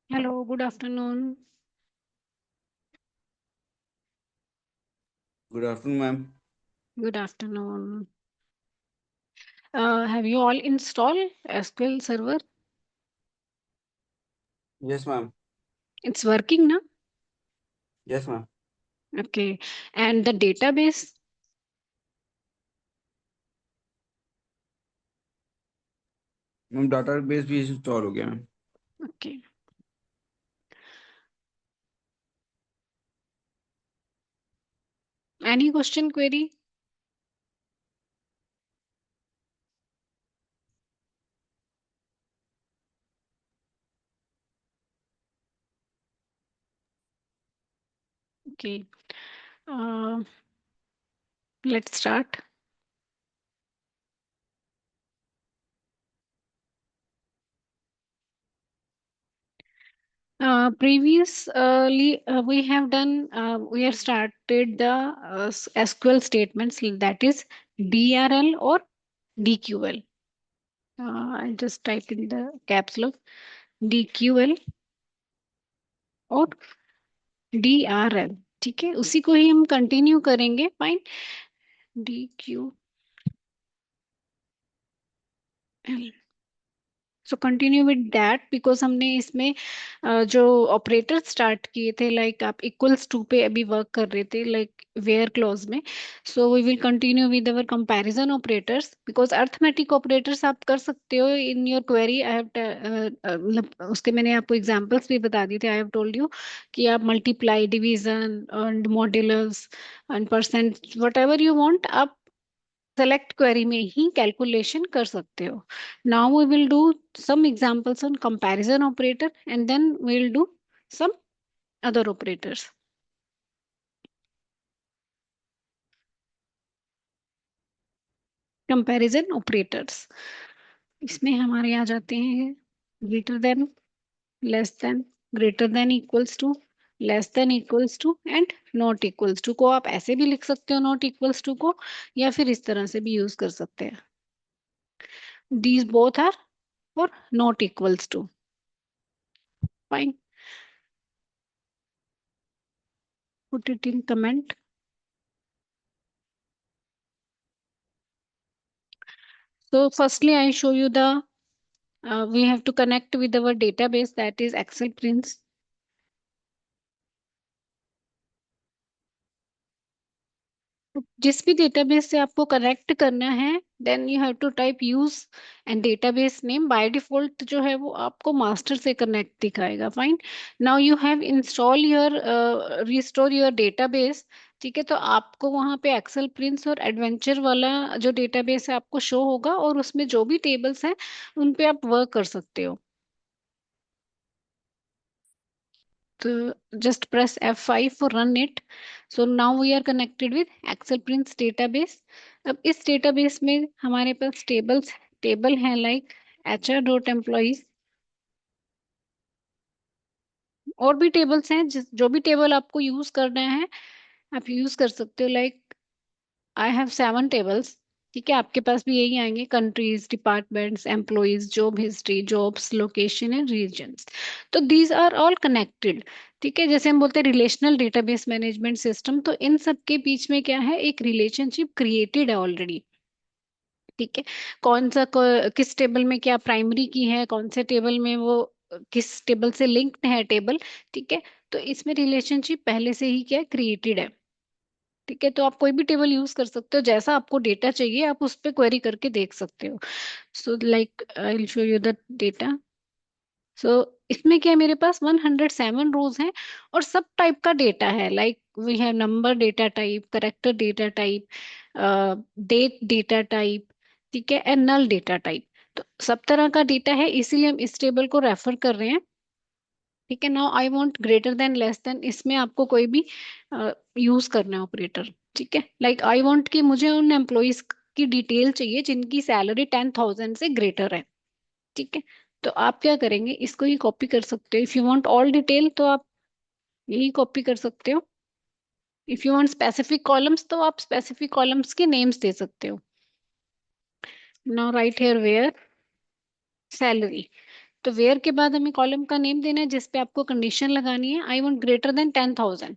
Hello, good afternoon. Good afternoon, ma'am. Good afternoon. Have you all installed SQL Server? Yes, ma'am. It's working now? Yes, ma'am. Okay. And the database? Ma'am database भी install हो गया ma'am. Okay. Any question, query? Okay. Uh, let's start. Previously, we have started the SQL statements, that is DRL or DQL. I just type in the caps lock DQL और DRL. ठीक है, उसी को ही हम continue करेंगे. Fine. DQL. So continue with that because हमने इसमें जो ऑपरेटर स्टार्ट किए थे, लाइक आप इक्वल्स टू पे अभी वर्क कर रहे थे, लाइक वेयर क्लॉज में. So we will continue with our comparison operators, because arithmetic operators आप कर सकते हो in your query. I have मतलब उसके मैंने आपको एग्जांपल्स भी बता दिए थे. आई हैव टोल्ड यू कि आप multiply, division and modulus and percent, whatever you want, आप सेलेक्ट क्वेरी में ही कैलकुलेशन कर सकते हो. Now we will do some examples on comparison operator, and then we'll do some other operators. Comparison operators, इसमें हमारे आ जाते हैं greater than, less than, greater than equals to, less than equals to and not equals to. को आप ऐसे भी लिख सकते हो नॉट इक्वल्स टू को, या फिर इस तरह से भी यूज कर सकते हैं. These both are for not equals to. Fine. Put it in comment. So firstly, I show you the we have to connect with our database, that is Excel Prints. जिस भी डेटाबेस से आपको connect करना है, then you have to type use and database name. By default जो है वो आपको मास्टर से कनेक्ट दिखाएगा. Fine. Now you have install your restore your database. ठीक है, तो आपको वहां पे एक्सेल प्रिंट्स और एडवेंचर वाला जो डेटाबेस है आपको शो होगा, और उसमें जो भी टेबल्स हैं उन पे आप वर्क कर सकते हो. तो just press F5 for run it. So now we are connected with Excel Prints database. अब इस database में हमारे पास टेबल है, लाइक HR.employees. और भी टेबल्स हैं, जो भी टेबल आपको यूज करना है आप यूज कर सकते हो. Like I have 7 tables. ठीक है, आपके पास भी यही आएंगे: countries, departments, employees, job history, jobs, location and regions. तो दीज आर ऑल कनेक्टेड. ठीक है, जैसे हम बोलते हैं रिलेशनल डेटाबेस मैनेजमेंट सिस्टम, तो इन सब के बीच में क्या है, एक रिलेशनशिप क्रिएटेड है ऑलरेडी. ठीक है, किस टेबल में क्या प्राइमरी की है, कौन से टेबल में वो किस टेबल से लिंक्ड है टेबल. ठीक है, तो इसमें रिलेशनशिप पहले से ही क्या क्रिएटेड है. ठीक है, तो आप कोई भी टेबल यूज कर सकते हो, जैसा आपको डेटा चाहिए आप उस पर क्वेरी करके देख सकते हो. So like I will show you the data. So इसमें क्या है, मेरे पास 107 रोज हैं और सब टाइप का डेटा है. Like we have number data type, character data type, date data type. ठीक है, एंड नल डेटा टाइप. तो सब तरह का डेटा है, इसीलिए हम इस टेबल को रेफर कर रहे हैं. ठीक है, now I want greater than, less then. इसमें आपको कोई भी यूज करना है ऑपरेटर. ठीक है, लाइक आई वांट कि मुझे उन एम्प्लॉयज की डिटेल चाहिए जिनकी सैलरी 10,000 से ग्रेटर है. ठीक है, तो आप क्या करेंगे, इसको ही कॉपी कर सकते हो. If you want all detail तो आप यही कॉपी कर सकते हो. If you want specific columns तो आप स्पेसिफिक कॉलम्स के नेम्स दे सकते हो. Now write here where salary. तो वेयर के बाद हमें कॉलम का नेम देना है जिसपे आपको कंडीशन लगानी है, I want greater than 10,000।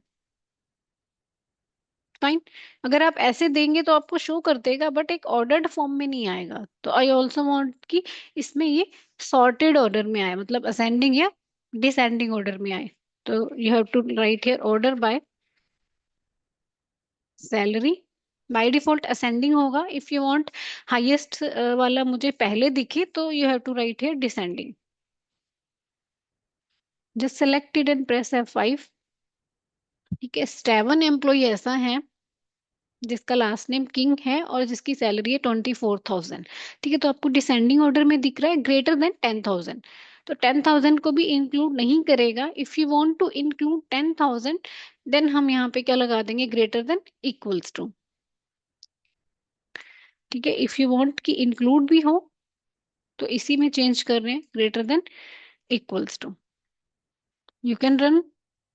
Fine. अगर आप ऐसे देंगे तो आपको शो कर देगा बट एक ऑर्डर्ड फॉर्म में नहीं आएगा। तो आई ऑल्सो वांट कि इसमें ये सॉर्टेड ऑर्डर में आए, मतलब असेंडिंग या डिसेंडिंग ऑर्डर में आए। तो you have to write here order by salary. By default ascending होगा। इफ यू वांट हाईएस्ट वाला मुझे पहले दिखे तो you have to write here descending. Just selected and press F5। ठीक है, 7 एम्प्लॉय ऐसा है जिसका लास्ट नेम किंग है और जिसकी सैलरी है 24,000। ठीक है, तो आपको डिसेंडिंग ऑर्डर में दिख रहा है ग्रेटर देन 10,000। तो 10,000 को भी इंक्लूड नहीं करेगा। If you want to include 10,000 then हम यहाँ पे क्या लगा देंगे, ग्रेटर देन इक्वल्स टू। ठीक है, इफ यू वांट कि इंक्लूड भी हो तो इसी में चेंज कर रहे हैं, greater than equals to. You can run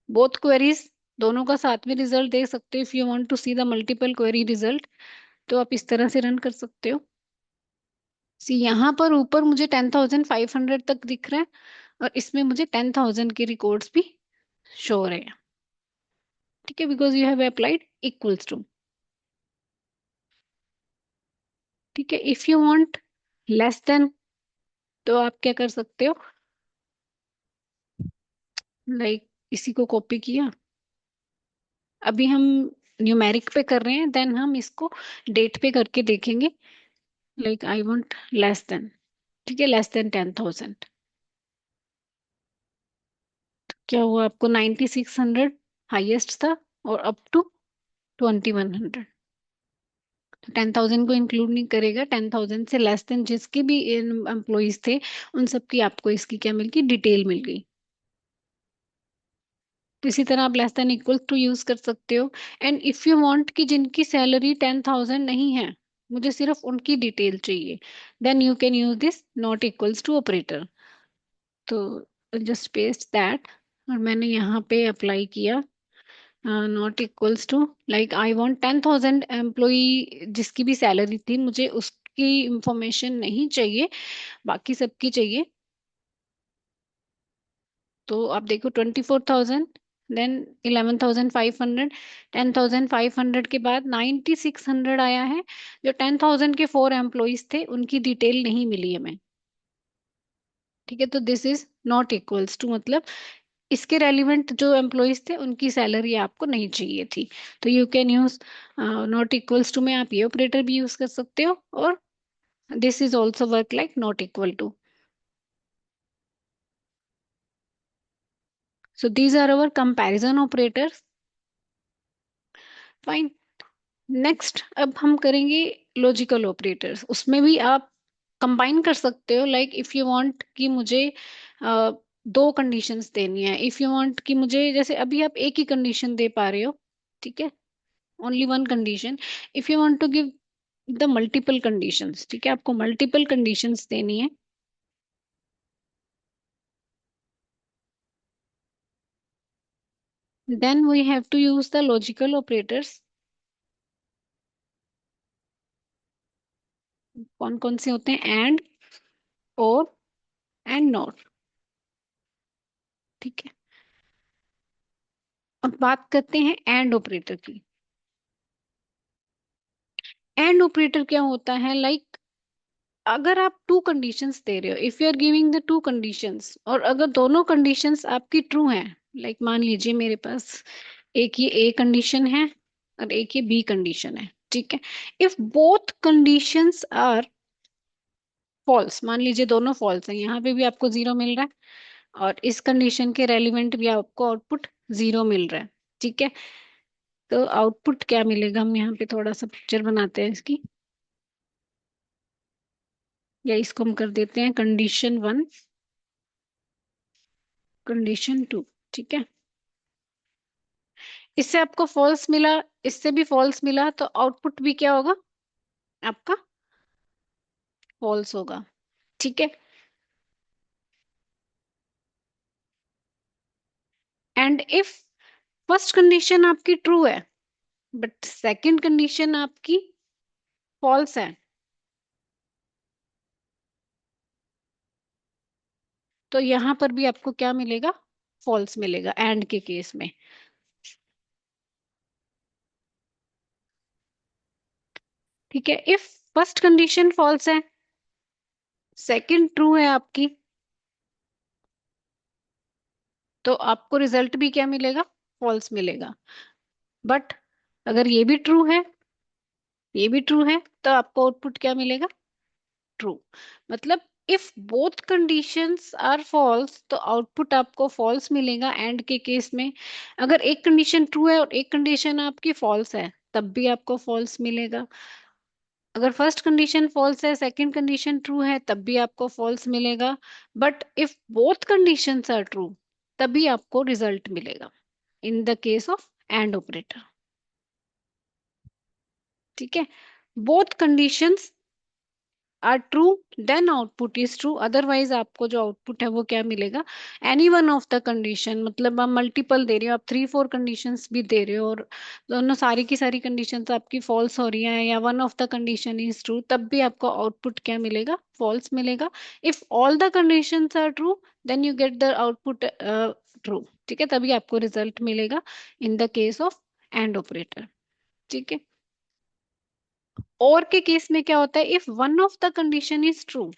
both queries, दोनों का साथ में रिजल्ट देख सकते हो। If you want to see the multiple query result तो आप इस तरह से रन कर सकते हो। सी यहाँ पर ऊपर मुझे 10,500 तक दिख रहा है और इसमें मुझे 10,000 के रिकॉर्ड्स भी शो हो रहे हैं। ठीक है, because you have applied equals to. ठीक है, if you want less than तो आप क्या कर सकते हो, लाइक इसी को कॉपी किया। अभी हम न्यूमेरिक पे कर रहे हैं, देन हम इसको डेट पे करके देखेंगे। Like I want less then. ठीक है, लेस देन 10,000। क्या हुआ, आपको 9,600 हाईएस्ट था और अप टू 2,100। 10,000 को इंक्लूड नहीं करेगा। 10,000 से लेस देन जिसके भी एम्प्लॉयज थे उन सबकी आपको इसकी क्या मिल गई, डिटेल मिल गई। तो इसी तरह आप less than equal to use कर सकते हो। एंड इफ यू वांट कि जिनकी सैलरी 10,000 नहीं है, मुझे सिर्फ उनकी डिटेल चाहिए, then you can use this not equals to operator. तो जस्ट पेस्ट दैट और मैंने यहाँ पे अप्लाई किया not equals to, like I want 10,000 employee जिसकी भी सैलरी थी, मुझे उसकी इंफॉर्मेशन नहीं चाहिए, बाकी सबकी चाहिए। तो आप देखो 24,000, देन 11,500, 10,500 के बाद 9,600 आया है। जो 10,000 के 4 एम्प्लॉयज थे उनकी डिटेल नहीं मिली हमें। ठीक है, तो this is not equals to, मतलब इसके रेलिवेंट जो एम्प्लॉयज थे उनकी सैलरी आपको नहीं चाहिए थी। तो you can use not equals to में आप ये ऑपरेटर भी यूज कर सकते हो और this is also work like not equal to. So these are our comparison operators. Fine. Next अब हम करेंगे लॉजिकल ऑपरेटर्स। उसमें भी आप कंबाइन कर सकते हो। लाइक इफ यू वांट कि मुझे अ, दो कंडीशंस देनी है, इफ यू वांट कि मुझे, जैसे अभी आप एक ही कंडीशन दे पा रहे हो, ठीक है, only one condition. If you want to give the multiple conditions, ठीक है, आपको मल्टीपल कंडीशंस देनी है, then we have to use the logical operators. कौन कौन से होते हैं, एंड, और, एंड नॉट। ठीक है, अब बात करते हैं एंड ऑपरेटर की। एंड ऑपरेटर क्या होता है, लाइक अगर आप टू कंडीशंस दे रहे हो, if you are giving the two conditions और अगर दोनों कंडीशंस आपकी ट्रू हैं, लाइक मान लीजिए मेरे पास एक ये ए कंडीशन है और एक ये बी कंडीशन है। ठीक है, if both conditions are false, मान लीजिए दोनों फॉल्स हैं, यहाँ पे भी आपको जीरो मिल रहा है और इस कंडीशन के रेलिवेंट भी आपको आउटपुट जीरो मिल रहा है। ठीक है, तो आउटपुट क्या मिलेगा, हम यहाँ पे थोड़ा सा पिक्चर बनाते हैं इसकी, या इसको हम कर देते हैं कंडीशन 1, कंडीशन 2। ठीक है, इससे आपको फॉल्स मिला, इससे भी फॉल्स मिला, तो आउटपुट भी क्या होगा आपका, फॉल्स होगा। ठीक है, एंड इफ फर्स्ट कंडीशन आपकी ट्रू है बट सेकंड कंडीशन आपकी फॉल्स है, तो यहाँ पर भी आपको क्या मिलेगा? फॉल्स मिलेगा एंड के केस में। ठीक है, इफ फर्स्ट कंडीशन फॉल्स है, सेकंड ट्रू है आपकी, तो आपको रिजल्ट भी क्या मिलेगा? फॉल्स मिलेगा। बट अगर ये भी ट्रू है, ये भी ट्रू है, तो आपको आउटपुट क्या मिलेगा? ट्रू। मतलब if both conditions are false तो आउटपुट आपको फॉल्स मिलेगा एंड के केस में। अगर एक कंडीशन ट्रू है और एक कंडीशन आपकी फॉल्स है, तब भी आपको फॉल्स मिलेगा। अगर फर्स्ट कंडीशन फॉल्स है, सेकंड कंडीशन ट्रू है, तब भी आपको फॉल्स मिलेगा। But if both conditions are true, तभी आपको रिजल्ट मिलेगा in the case of and operator. ठीक है, both conditions are true then output is true, otherwise आपको जो आउटपुट है वो क्या मिलेगा? Any one of the condition, मतलब आप मल्टीपल दे रहे हो, आप 3 4 कंडीशंस भी दे रहे हो और दोनों सारी की सारी कंडीशंस आपकी फॉल्स हो रही हैं, या one of the condition is true, तब भी आपको आउटपुट क्या मिलेगा? फॉल्स मिलेगा। If all the conditions are true, then you get the output true. ठीक है, तभी आपको रिजल्ट मिलेगा in the case of and operator. ठीक है, और के केस में क्या होता है? If one of the condition is true,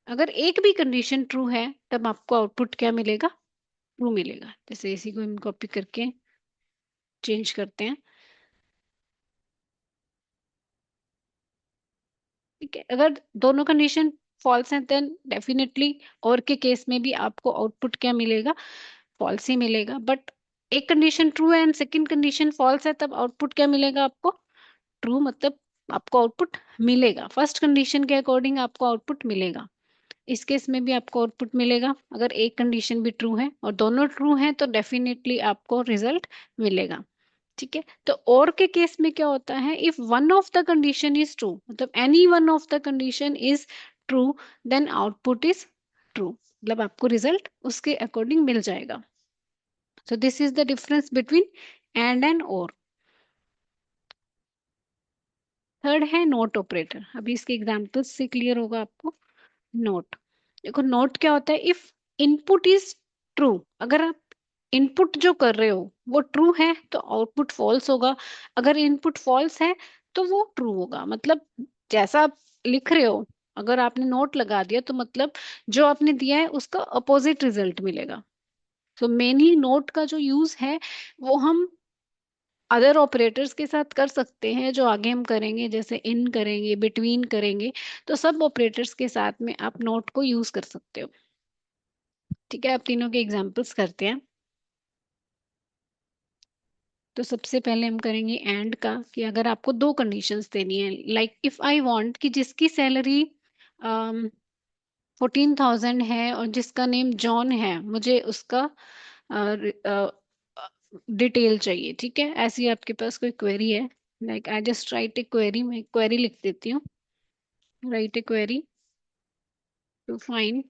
अगर एक भी कंडीशन ट्रू है, तब आपको आउटपुट क्या मिलेगा? ट्रू मिलेगा। जैसे इसी को हम कॉपी करके चेंज करते हैं। ठीक है, अगर दोनों कंडीशन फॉल्स हैं, देन डेफिनेटली और के केस में भी आपको आउटपुट क्या मिलेगा? फॉल्स ही मिलेगा। बट एक कंडीशन ट्रू है एंड सेकंड कंडीशन फॉल्स है, तब आउटपुट क्या मिलेगा आपको? ट्रू। मतलब आपको आउटपुट मिलेगा, फर्स्ट कंडीशन के अकॉर्डिंग आपको आउटपुट मिलेगा। इस केस में भी आपको आउटपुट मिलेगा। अगर एक कंडीशन भी ट्रू है और दोनों ट्रू हैं, तो डेफिनेटली आपको रिजल्ट मिलेगा। ठीक है, तो और के केस में क्या होता है? If one of the condition is true, मतलब any one of the condition is true, then output is true, मतलब आपको रिजल्ट उसके अकॉर्डिंग मिल जाएगा। So this is the difference between and और। थर्ड है नोट ऑपरेटर। अभी इसके एग्जांपल्स से क्लियर होगा आपको। नोट, देखो नोट क्या होता है? इफ इनपुट इज ट्रू, अगर आप इनपुट जो कर रहे हो वो ट्रू है, तो आउटपुट फॉल्स होगा। अगर इनपुट फॉल्स है, तो वो ट्रू होगा। मतलब जैसा आप लिख रहे हो, अगर आपने नोट लगा दिया, तो मतलब जो आपने दिया है उसका अपोजिट रिजल्ट मिलेगा। तो मेनली नोट का जो यूज है, वो हम अदर ऑपरेटर्स के साथ कर सकते हैं, जो आगे हम करेंगे, जैसे इन करेंगे, बिटवीन करेंगे। तो सब ऑपरेटर्स के साथ में आप नोट को यूज कर सकते हो। ठीक है, आप तीनों के एग्जांपल्स करते हैं। तो सबसे पहले हम करेंगे एंड का, कि अगर आपको दो कंडीशंस देनी है, लाइक इफ आई वांट कि जिसकी सैलरी 14,000 है और जिसका नेम जॉन है, मुझे उसका डिटेल चाहिए। ठीक है, ऐसी आपके पास कोई क्वेरी है, like I just write a query, मैं क्वेरी लिख देती हूँ। Write a query to find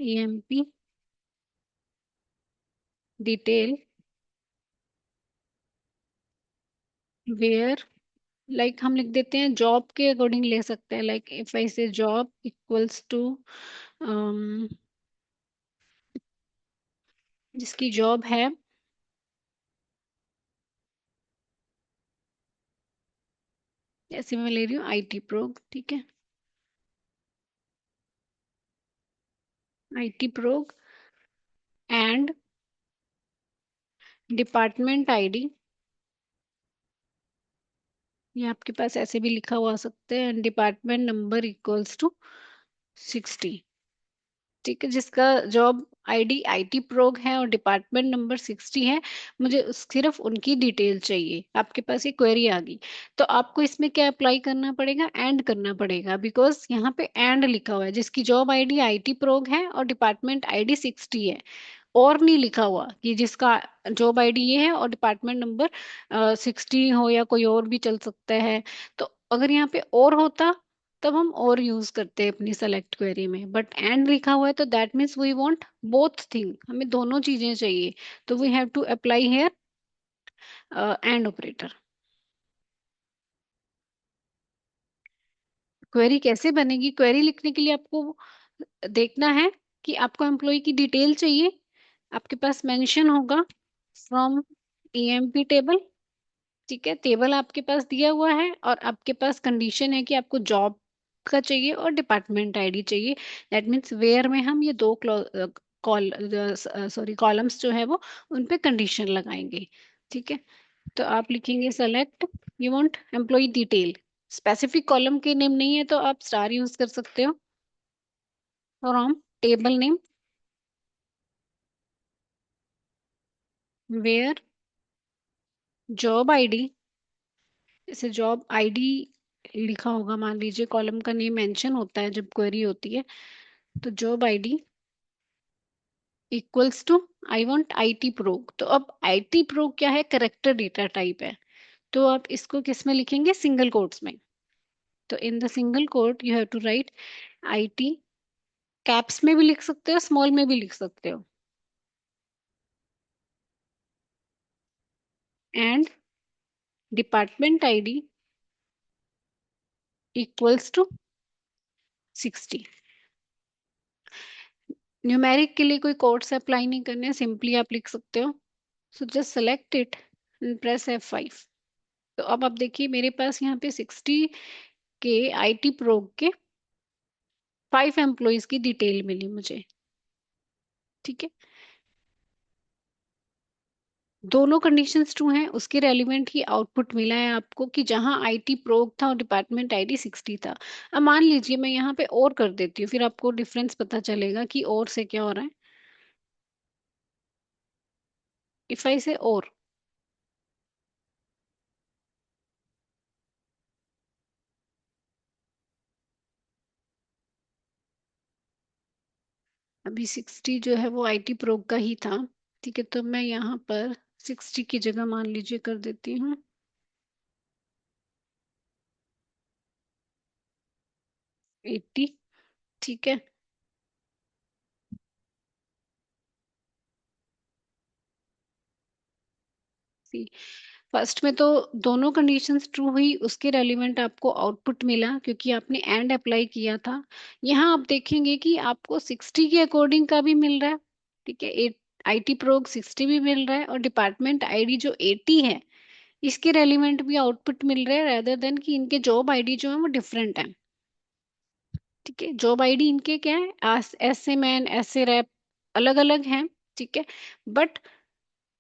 EMP detail where, like हम लिख देते हैं जॉब के अकॉर्डिंग ले सकते हैं, लाइक इफ आई से जॉब इक्वल्स टू जिसकी जॉब है, जैसे मैं ले रही हूँ IT प्रोग। ठीक है, IT प्रोग एंड डिपार्टमेंट ID, ये आपके पास ऐसे भी लिखा हुआ आ सकते हैं, डिपार्टमेंट नंबर इक्वल्स टू 60। ठीक है, जिसका जॉब ID प्रोग है और डिपार्टमेंट नंबर 60 है, मुझे सिर्फ उनकी डिटेल चाहिए। आपके पास ये क्वेरी आ गई, तो आपको इसमें क्या अप्लाई करना पड़ेगा? एंड करना पड़ेगा, बिकॉज यहाँ पे एंड लिखा हुआ है, जिसकी जॉब IT प्रोग है और डिपार्टमेंट ID 60 है। और नहीं लिखा हुआ कि जिसका जॉब ID ये है और डिपार्टमेंट नंबर 60 हो, या कोई और भी चल सकता है। तो अगर यहाँ पे और होता, तब हम और यूज करते हैं अपनी सेलेक्ट क्वेरी में। बट एंड लिखा हुआ है, तो that means we want both thing, हमें दोनों चीजें चाहिए। तो we have to apply here and operator. Query कैसे बनेगी? क्वेरी लिखने के लिए आपको देखना है कि आपको एम्प्लॉय की डिटेल चाहिए, आपके पास मेंशन होगा फ्रॉम ईएमपी टेबल। ठीक है, टेबल आपके पास दिया हुआ है और आपके पास कंडीशन है कि आपको जॉब का चाहिए और डिपार्टमेंट आईडी चाहिए। दैट मीन्स वेयर में हम ये दो कॉल सॉरी कॉलम्स जो है वो उन पे कंडीशन लगाएंगे। ठीक है, तो आप लिखेंगे select, you want employ detail, specific column के नेम नहीं है तो आप स्टार यूज कर सकते हो, from table name where job ID, जैसे जॉब आईडी लिखा होगा, मान लीजिए कॉलम का नेम मेंशन होता है जब क्वेरी होती है, तो job ID equals to I want IT pro. तो अब आईटी प्रो क्या है, करेक्टर डेटा टाइप है, तो आप इसको किस में लिखेंगे, सिंगल कोट्स में। तो in the single quote you have to write IT, caps में भी लिख सकते हो, स्मॉल में भी लिख सकते हो, and department ID equals to 60। Numeric के लिए कोई कोड्स अप्लाई नहीं करने, सिंपली आप लिख सकते हो। So just select it and press F5। तो अब आप देखिए मेरे पास यहाँ पे 60 के आईटी प्रो के 5 एम्प्लॉयज की डिटेल मिली मुझे। ठीक है, दोनों कंडीशंस ट्रू हैं, उसके रेलिवेंट ही आउटपुट मिला है आपको कि जहां आईटी प्रो था और डिपार्टमेंट आईडी 60 था। अब मान लीजिए मैं यहाँ पे और कर देती हूँ, फिर आपको डिफरेंस पता चलेगा कि और से क्या हो रहा है। इफ आई से और, अभी 60 जो है वो आईटी प्रो का ही था। ठीक है, तो मैं यहाँ पर 60 की जगह मान लीजिए कर देती हूँ 80। ठीक है, फर्स्ट में तो दोनों कंडीशंस ट्रू हुई, उसके रेलिवेंट आपको आउटपुट मिला क्योंकि आपने एंड अप्लाई किया था। यहाँ आप देखेंगे कि आपको 60 के अकॉर्डिंग का भी मिल रहा है। ठीक है, एट आईटी प्रोग 60 भी मिल रहा है और डिपार्टमेंट आईडी जो 80 है इसके रेलिवेंट भी आउटपुट मिल रहा है, रेदर देन कि इनके जॉब आईडी जो है वो डिफरेंट है। ठीक है, जॉब आईडी इनके क्या है, S A man, S A rep, अलग अलग हैं। ठीक है, बट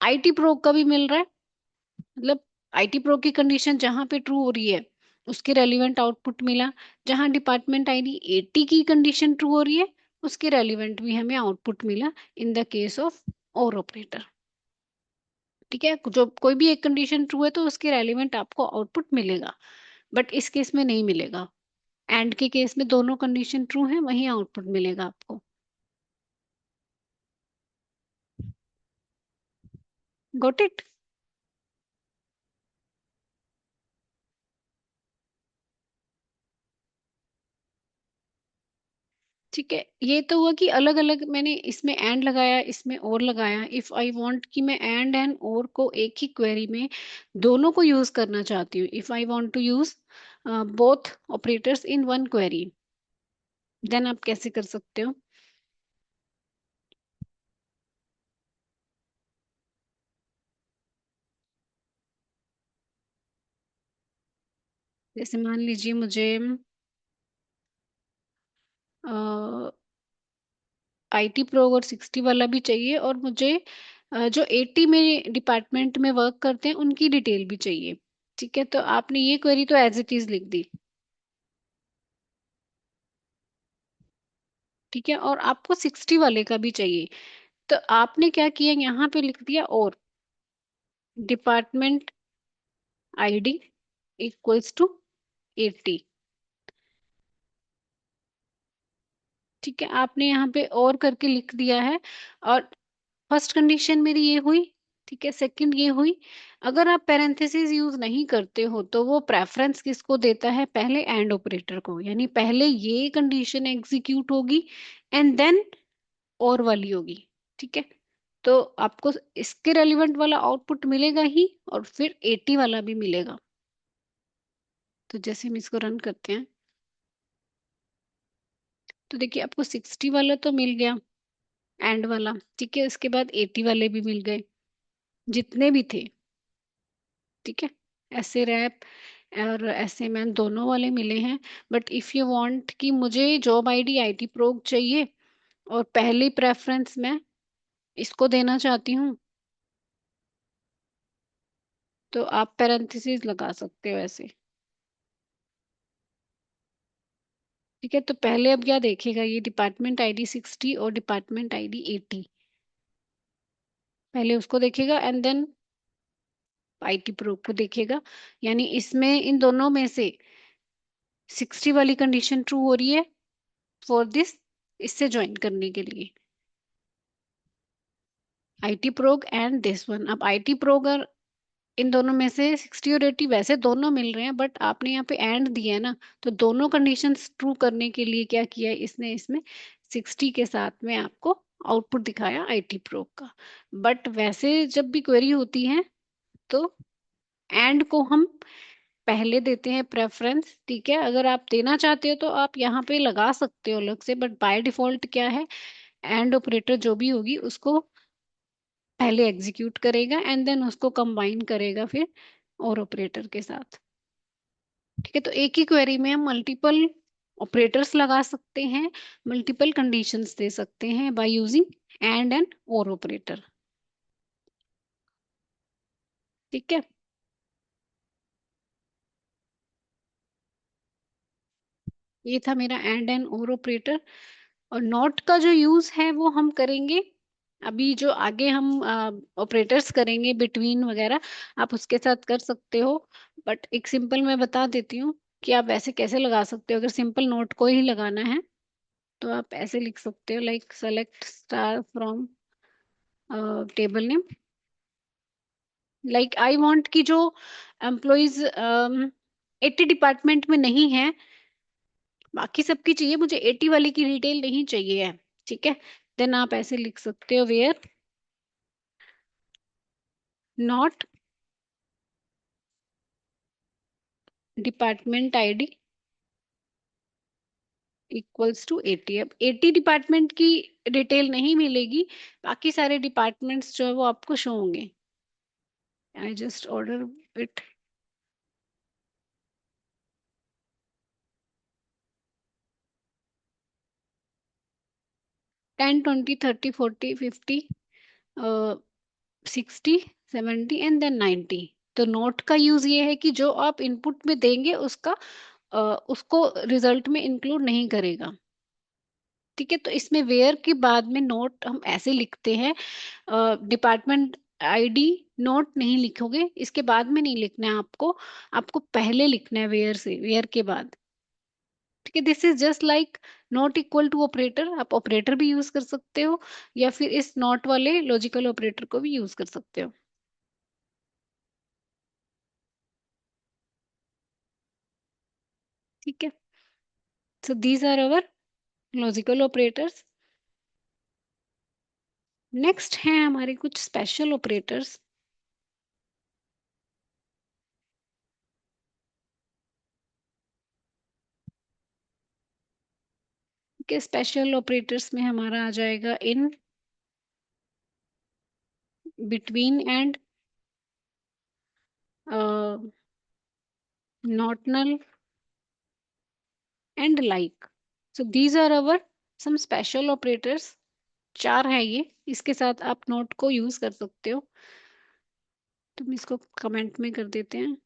आईटी प्रो का भी मिल रहा है, मतलब आईटी प्रो की कंडीशन जहां पे ट्रू हो रही है उसके रेलिवेंट आउटपुट मिला, जहां डिपार्टमेंट आईडी 80 की कंडीशन ट्रू हो रही है उसके रेलिवेंट भी हमें आउटपुट मिला इन द केस ऑफ और ऑपरेटर। ठीक है, जो कोई भी एक कंडीशन ट्रू है तो उसके रेलिवेंट आपको आउटपुट मिलेगा, बट इस केस में नहीं मिलेगा। एंड के केस में दोनों कंडीशन ट्रू है, वही आउटपुट मिलेगा आपको। Got it. ठीक है, ये तो हुआ कि अलग अलग मैंने इसमें एंड लगाया, इसमें और लगाया। इफ आई वांट कि मैं एंड और को एक ही क्वेरी में दोनों को यूज करना चाहती हूँ, if I want to use both operators in one query, then आप कैसे कर सकते हो। जैसे मान लीजिए मुझे आईटी प्रो और 60 वाला भी चाहिए और मुझे जो 80 में डिपार्टमेंट में वर्क करते हैं उनकी डिटेल भी चाहिए। ठीक है, तो आपने ये क्वेरी तो एज इट इज लिख दी। ठीक है, और आपको 60 वाले का भी चाहिए, तो आपने क्या किया, यहाँ पे लिख दिया और डिपार्टमेंट आईडी इक्वल्स टू 80। ठीक है, आपने यहाँ पे और करके लिख दिया है, और फर्स्ट कंडीशन मेरी ये हुई। ठीक है, सेकंड ये हुई। अगर आप पैरेंथेसिस यूज नहीं करते हो तो वो प्रेफरेंस किसको देता है, पहले एंड ऑपरेटर को, यानी पहले ये कंडीशन एग्जीक्यूट होगी एंड देन और वाली होगी। ठीक है, तो आपको इसके रेलिवेंट वाला आउटपुट मिलेगा ही और फिर 80 वाला भी मिलेगा। तो जैसे हम इसको रन करते हैं, तो देखिए आपको 60 वाला तो मिल गया, एंड वाला, ठीक है। उसके बाद 80 वाले भी मिल गए, जितने भी थे, ठीक है। ऐसे रैप और ऐसे मैन दोनों वाले मिले हैं। बट इफ यू वांट कि मुझे जॉब आईडी आईटी प्रोग चाहिए और पहली प्रेफरेंस मैं इसको देना चाहती हूँ, तो आप पैरेंथेसिस लगा सकते हो ऐसे, ठीक है। तो पहले अब क्या देखेगा ये, डिपार्टमेंट आईडी 60 और डिपार्टमेंट आईडी 80, पहले उसको देखेगा एंड देन आईटी प्रो को देखेगा। यानी इसमें इन दोनों में से 60 वाली कंडीशन ट्रू हो रही है फॉर दिस, इससे ज्वाइन करने के लिए, IT prog and this one. अब आईटी प्रोग और इन दोनों में से 60 और 80 वैसे दोनों मिल रहे हैं, बट आपने यहाँ पे एंड दिया है ना, तो दोनों कंडीशंस ट्रू करने के लिए क्या किया है इसने, इसमें 60 के साथ में आपको आउटपुट दिखाया आईटी प्रोग का। बट वैसे जब भी क्वेरी होती है तो एंड को हम पहले देते हैं प्रेफरेंस, ठीक है। अगर आप देना चाहते हो तो आप यहाँ पे लगा सकते हो अलग से, बट बाय डिफॉल्ट क्या है, एंड ऑपरेटर जो भी होगी उसको पहले एग्जीक्यूट करेगा एंड देन उसको कंबाइन करेगा फिर और ऑपरेटर के साथ, ठीक है। तो एक ही क्वेरी में हम मल्टीपल ऑपरेटर्स लगा सकते हैं, मल्टीपल कंडीशंस दे सकते हैं बाय यूजिंग एंड और ऑपरेटर, ठीक है। ये था मेरा एंड और ऑपरेटर। और नॉट का जो यूज है वो हम करेंगे अभी, जो आगे हम ऑपरेटर्स करेंगे बिटवीन वगैरह, आप उसके साथ कर सकते हो। बट एक सिंपल मैं बता देती हूँ कि आप ऐसे कैसे लगा सकते हो। अगर सिंपल नोट को ही लगाना है तो आप ऐसे लिख सकते हो, like select star from table name, like I want कि जो एम्प्लॉयज 80 डिपार्टमेंट में नहीं है, बाकी सबकी चाहिए, मुझे 80 वाली की डिटेल नहीं चाहिए है, ठीक है। देन आप ऐसे लिख सकते हो, where not department ID equals to 80। अब 80 डिपार्टमेंट की डिटेल नहीं मिलेगी, बाकी सारे डिपार्टमेंट्स जो है वो आपको शो होंगे। I just order it, 10 20 30 40 50 60 70 and then 90। तो नोट का यूज ये है कि जो आप इनपुट में देंगे उसका उसको रिजल्ट में इंक्लूड नहीं करेगा, ठीक है। तो इसमें वेयर के बाद में नोट हम ऐसे लिखते हैं, डिपार्टमेंट आईडी नोट नहीं लिखोगे, इसके बाद में नहीं लिखना है आपको, आपको पहले लिखना है वेयर से, वेयर के बाद, ठीक है। This is just like not equal to operator, आप ऑपरेटर भी यूज कर सकते हो या फिर इस नॉट वाले लॉजिकल ऑपरेटर को भी यूज कर सकते हो, ठीक है। So these are our logical operators. Next हैं हमारे कुछ स्पेशल ऑपरेटर्स, के स्पेशल ऑपरेटर्स में हमारा आ जाएगा in, between and, not null and like. So these are our some special operators, चार है ये, इसके साथ आप नोट को यूज कर सकते हो। तुम इसको कमेंट में कर देते हैं।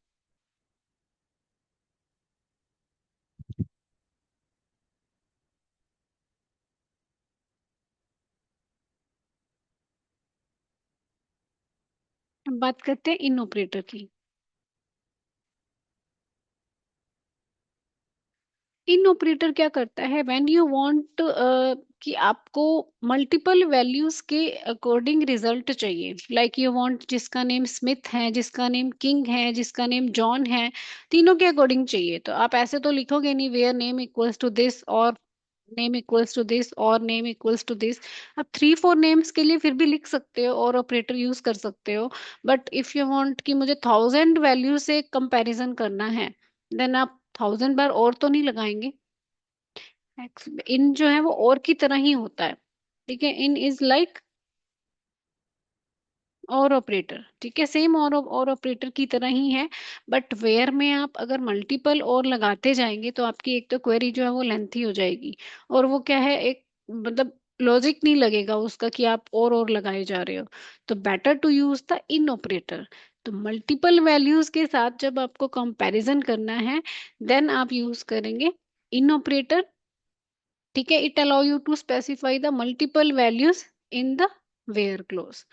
अब बात करते हैं इन ऑपरेटर की। इन ऑपरेटर क्या करता है, व्हेन यू वांट कि आपको मल्टीपल वैल्यूज के अकॉर्डिंग रिजल्ट चाहिए, लाइक यू वांट जिसका नेम स्मिथ है, जिसका नेम किंग है, जिसका नेम जॉन है, तीनों के अकॉर्डिंग चाहिए, तो आप ऐसे तो लिखोगे नहीं where name equals to this और नेम इक्वल्स टू दिस और नेम इक्वल्स टू दिस। आप 3 4 नेम्स के लिए फिर भी लिख सकते हो और ऑपरेटर यूज कर सकते हो। बट इफ यू वांट कि मुझे 1000 वैल्यू से कंपैरिजन करना है, देन आप 1000 बार और तो नहीं लगाएंगे, इन जो है वो और की तरह ही होता है, ठीक है। इन इज लाइक और ऑपरेटर, ठीक है, सेम और ऑपरेटर की तरह ही है। बट वेयर में आप अगर मल्टीपल और लगाते जाएंगे तो आपकी एक तो क्वेरी जो है वो लेंथी हो जाएगी, और वो क्या है, एक मतलब लॉजिक नहीं लगेगा उसका कि आप और लगाए जा रहे हो। तो better to use the in operator. तो मल्टीपल वैल्यूज के साथ जब आपको कंपैरिजन करना है, देन आप यूज करेंगे इन ऑपरेटर, ठीक है। It allow you to specify the multiple values in the where clause.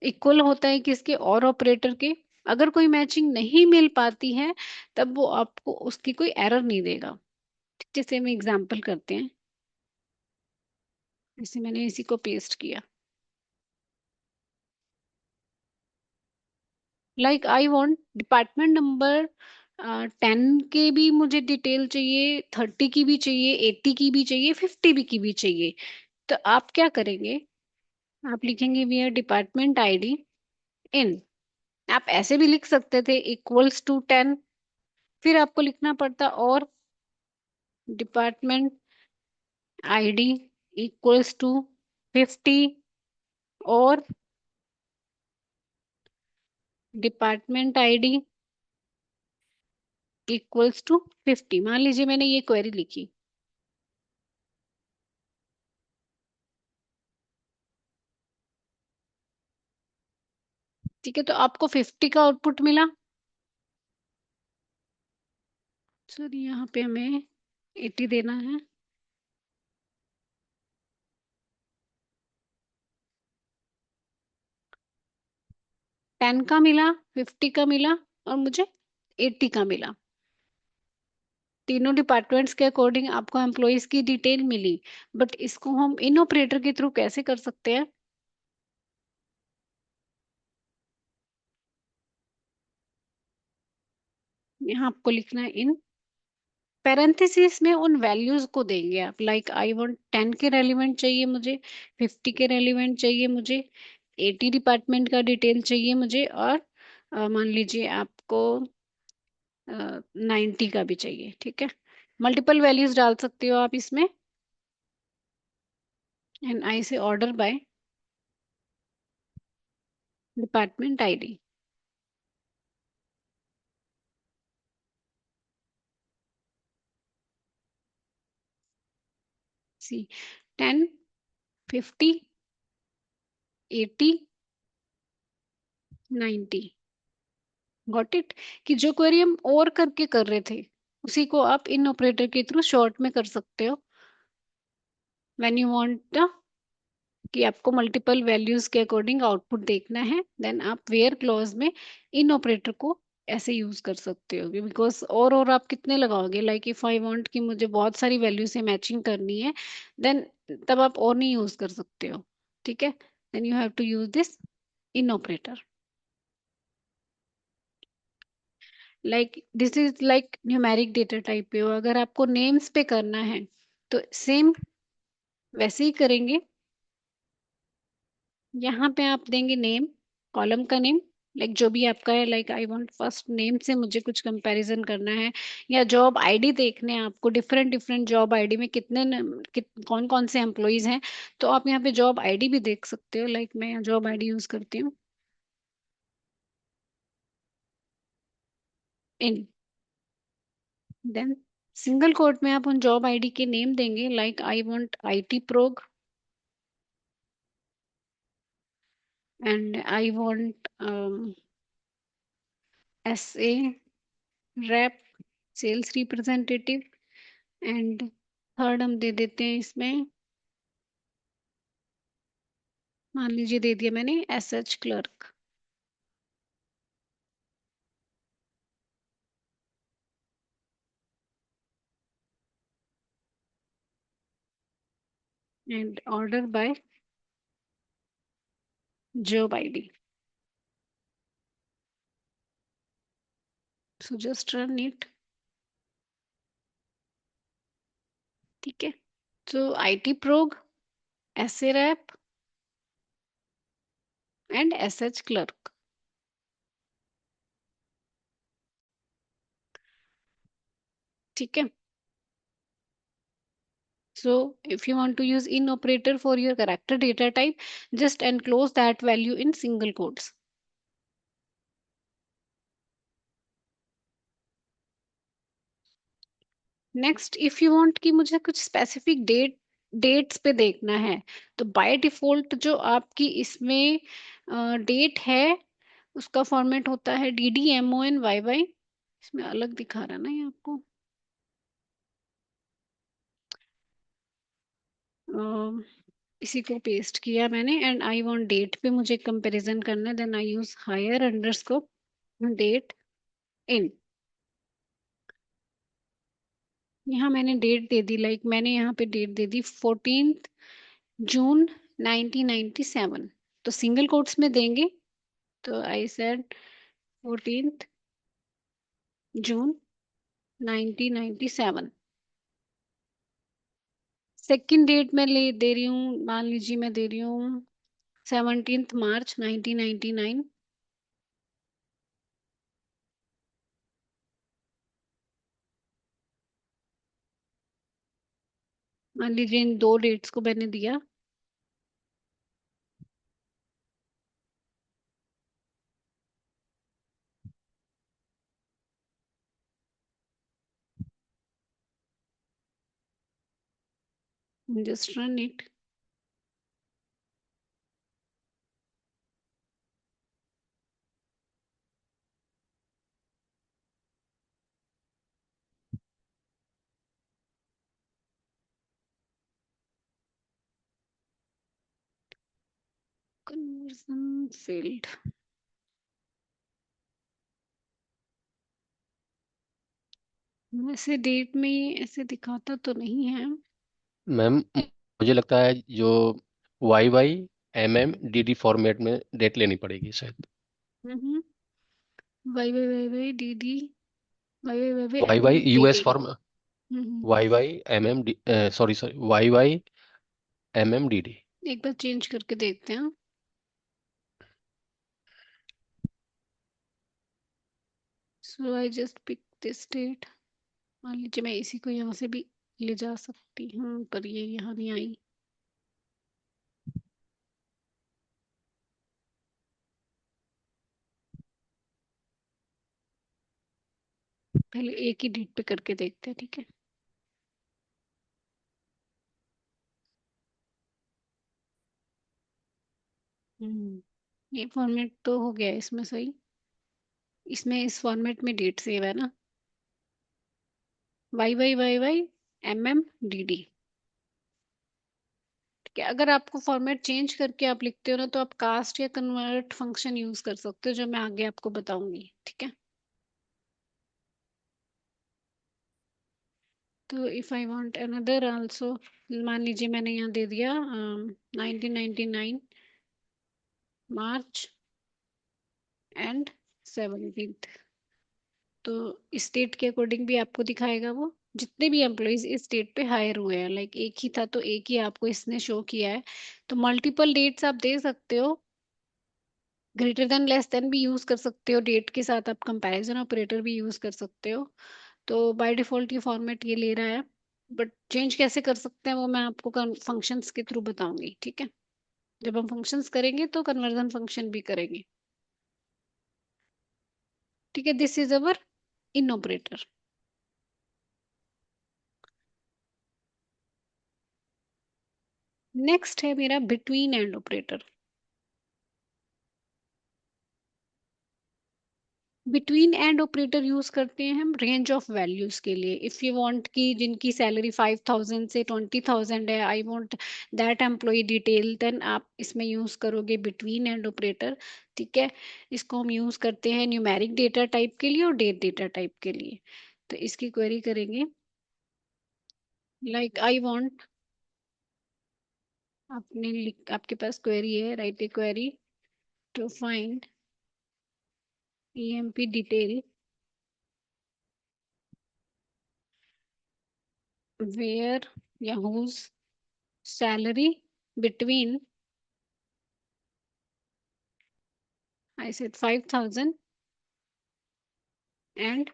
Equal होता है किसके, और ऑपरेटर के। अगर कोई मैचिंग नहीं मिल पाती है तब वो आपको उसकी कोई एरर नहीं देगा। जैसे हम एग्जांपल करते हैं, जैसे मैंने इसी को पेस्ट किया, like I want department number 10 के भी मुझे डिटेल चाहिए, 30 की भी चाहिए, 80 की भी चाहिए, 50 भी की भी चाहिए। तो आप क्या करेंगे, आप लिखेंगे we are department ID in, आप ऐसे भी लिख सकते थे इक्वल्स टू 10, फिर आपको लिखना पड़ता और डिपार्टमेंट आईडी इक्वल्स टू 50, और डिपार्टमेंट आईडी इक्वल्स टू 50। मान लीजिए मैंने ये क्वेरी लिखी, ठीक है, तो आपको 50 का आउटपुट मिला। सर यहाँ पे हमें 80 देना है। 10 का मिला, 50 का मिला, और मुझे 80 का मिला। तीनों डिपार्टमेंट्स के अकॉर्डिंग आपको एम्प्लॉयज की डिटेल मिली। बट इसको हम इन ऑपरेटर के थ्रू कैसे कर सकते हैं, यहाँ आपको लिखना है इन, पैरेंथेसिस में उन वैल्यूज को देंगे आप, लाइक आई वांट 10 के रेलिवेंट चाहिए मुझे, 50 के रेलिवेंट चाहिए मुझे, 80 डिपार्टमेंट का डिटेल चाहिए मुझे, और मान लीजिए आपको 90 का भी चाहिए, ठीक है। मल्टीपल वैल्यूज डाल सकते हो आप इसमें। एंड आई से order by department ID, see 10, 50, 80, 90। Got it, कि जो क्वेरी हम और करके कर रहे थे उसी को आप इन ऑपरेटर के थ्रू शॉर्ट में कर सकते हो। व्हेन यू वांट कि आपको मल्टीपल वैल्यूज के अकॉर्डिंग आउटपुट देखना है, देन आप वेयर क्लॉज में इन ऑपरेटर को ऐसे यूज कर सकते हो। बिकॉज और आप कितने लगाओगे, लाइक इफ आई वांट कि मुझे बहुत सारी वैल्यू से मैचिंग करनी है, देन तब आप और नहीं यूज कर सकते हो, ठीक है। Then you have to use this in operator. Like this is like numeric data type पे हो, अगर आपको नेम्स पे करना है तो सेम वैसे ही करेंगे। यहाँ पे आप देंगे नेम, कॉलम का नेम, लाइक जो भी आपका है, like I want first name से मुझे कुछ कंपैरिजन करना है, या जॉब आईडी देखने हैं आपको, डिफरेंट डिफरेंट जॉब आईडी में कौन कौन से एम्प्लॉयज हैं, तो आप यहाँ पे जॉब आईडी भी देख सकते हो। लाइक मैं जॉब आईडी यूज करती हूँ इन, देन सिंगल कोट में आप उन जॉब आईडी के नेम देंगे, like I want IT prog, and I want SA rep, sales representative, and third हम दे देते हैं इसमें, मान लीजिए दे दिया मैंने SH clerk, and order by job ID. So just run it, ठीक है। तो IT prog, SA rep, and SH clerk, ठीक है। So if you want to use in operator for your character data type, just enclose that value in single quotes. Next if you want कि मुझे कुछ specific dates पे देखना है, तो bye default जो आपकी इसमें डेट है उसका फॉर्मेट होता है DDMONYY। इसमें अलग दिखा रहा है ना ये आपको। इसी को पेस्ट किया मैंने एंड आई वांट डेट पे मुझे कंपैरिजन करना है, then I use hire underscore date in. यहाँ मैंने डेट दे दी, लाइक मैंने यहाँ पे डेट दे दी 14 जून 1997। तो सिंगल कोट्स में देंगे, तो I said 14 June 1997। Second date मैं ले दे रही हूँ, मान लीजिए मैं दे रही हूँ 17 मार्च 1999। मान लीजिए इन दो डेट्स को मैंने दिया। Just run it. Conversion failed. वैसे डेट में ये ऐसे दिखाता तो नहीं है। मैम मुझे लगता है जो YYMMDD फॉर्मेट में डेट लेनी पड़ेगी शायद। हम्म। Y D D Y Y M Y M D US D. Form, YYMMD, sorry YYMMDD। एक बार चेंज करके देखते हैं। So I just pick this date. मान लीजिए मैं इसी को यहाँ से भी ले जा सकती हूँ, पर ये यहाँ नहीं आई। पहले एक ही डेट पे करके देखते हैं, ठीक है। ये फॉर्मेट तो हो गया इसमें सही। इसमें इस फॉर्मेट में डेट सेव है ना, YYYYMMDD। ठीक है, अगर आपको फॉर्मेट चेंज करके आप लिखते हो ना, तो आप कास्ट या कन्वर्ट फंक्शन यूज कर सकते हो, जो मैं आगे आपको बताऊंगी, ठीक है। तो if I want another also, मान लीजिए मैंने यहाँ दे दिया 1999 मार्च एंड 17। तो इस डेट के अकॉर्डिंग भी आपको दिखाएगा वो जितने भी एम्प्लॉयज इस डेट पे हायर हुए हैं। लाइक एक ही था तो एक ही आपको इसने शो किया है। तो मल्टीपल डेट्स आप दे सकते हो, ग्रेटर देन लेस देन भी यूज कर सकते हो, डेट के साथ आप कंपैरिजन ऑपरेटर भी यूज कर सकते हो। तो बाय डिफॉल्ट ये फॉर्मेट ये ले रहा है, बट चेंज कैसे कर सकते हैं वो मैं आपको फंक्शंस के थ्रू बताऊंगी, ठीक है। जब हम फंक्शंस करेंगे तो कन्वर्जन फंक्शन भी करेंगे, ठीक है। This is our in operator. Next है मेरा between and operator. Between and operator use करते हैं हम रेंज ऑफ वैल्यूज के लिए। इफ यू वांट कि जिनकी सैलरी 5000 से 20,000 है, I want that employ detail, then आप इसमें यूज करोगे बिटवीन एंड ऑपरेटर, ठीक है। इसको हम यूज करते हैं न्यूमेरिक डेटा टाइप के लिए और डेट डेटा टाइप के लिए। तो इसकी क्वेरी करेंगे, लाइक आई वांट, आपके पास क्वेरी है, write a query to find EMP detail where या whose salary between, I said 5,000 and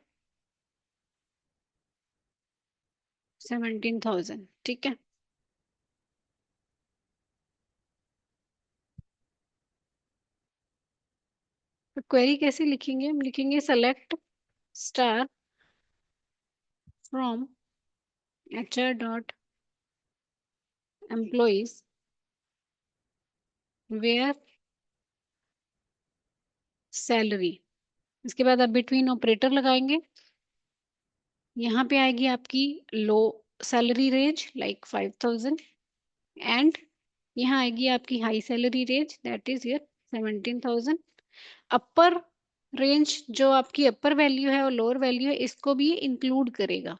17,000, ठीक है। क्वेरी कैसे लिखेंगे? हम लिखेंगे select star from HR dot employees where salary. इसके बाद आप बिटवीन ऑपरेटर लगाएंगे। यहाँ पे आएगी आपकी लो सैलरी रेंज लाइक 5,000 एंड यहाँ आएगी आपकी high salary range that is your 17,000। Upper range जो आपकी अपर वैल्यू है और लोअर वैल्यू है इसको भी इंक्लूड करेगा।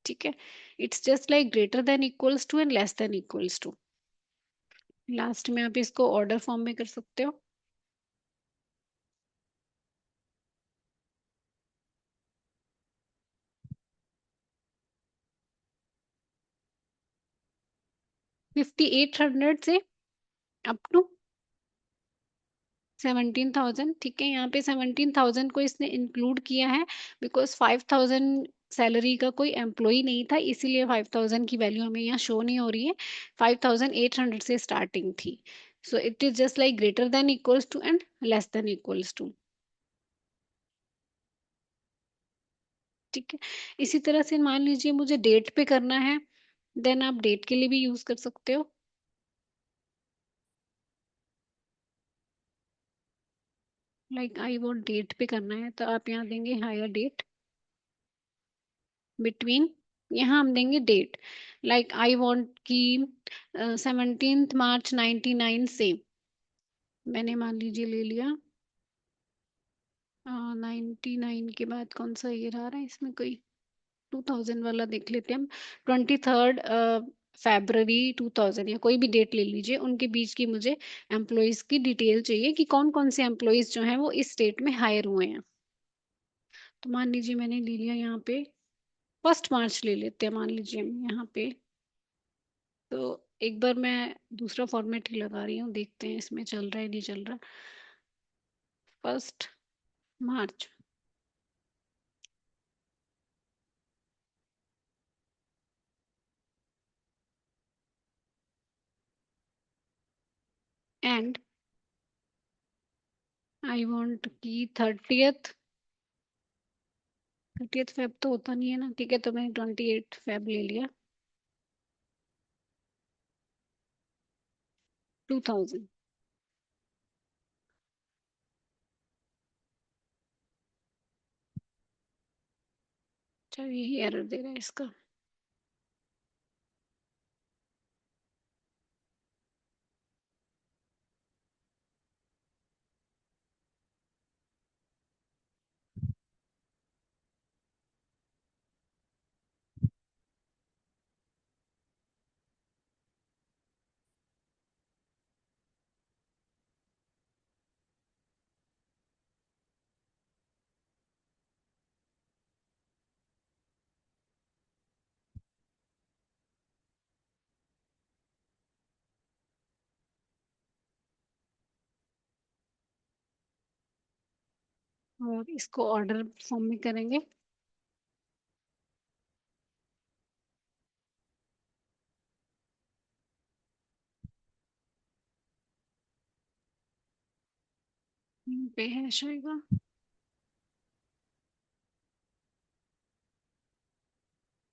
ठीक है, it's just like greater than equals to and less than equals to. Last में आप इसको ऑर्डर फॉर्म में कर सकते हो। फिफ्टी एट हंड्रेड से अप टू 17,000। ठीक है, यहाँ पे 17,000 को इसने इंक्लूड किया है बिकॉज 5,000 सैलरी का कोई एम्प्लॉय नहीं था, इसीलिए 5,000 की वैल्यू हमें यहाँ शो नहीं हो रही है। 5,800 से स्टार्टिंग थी। So it is just like greater than equals to and less than equals to. ठीक है, इसी तरह से मान लीजिए मुझे डेट पे करना है, देन आप डेट के लिए भी यूज कर सकते हो। लाइक आई वॉन्ट डेट पे करना है तो आप यहाँ देंगे हायर डेट बिटवीन, यहाँ हम देंगे डेट लाइक आई वॉन्ट की 17 मार्च 99 से मैंने मान लीजिए ले लिया 99 के बाद कौन सा ईयर आ रहा है इसमें, कोई 2000 वाला देख लेते हैं हम। 23 February 2000 या कोई भी डेट ले लीजिए, उनके बीच की मुझे एम्प्लॉयज की डिटेल चाहिए कि कौन कौन से एम्प्लॉयज जो हैं वो इस स्टेट में हायर हुए हैं। तो मान लीजिए मैंने ले लिया यहाँ पे 1 मार्च ले लेते हैं मान लीजिए हम यहाँ पे। तो एक बार मैं दूसरा फॉर्मेट ही लगा रही हूँ, देखते हैं इसमें चल रहा है नहीं चल रहा। 1 मार्च एंड आई वांट की 30th Feb तो होता नहीं है ना। ठीक है, तो मैंने 28 Feb ले लिया 2000। चलो यही एरर दे रहा है इसका। और इसको ऑर्डर फॉर्म में करेंगे। पे हैश आएगा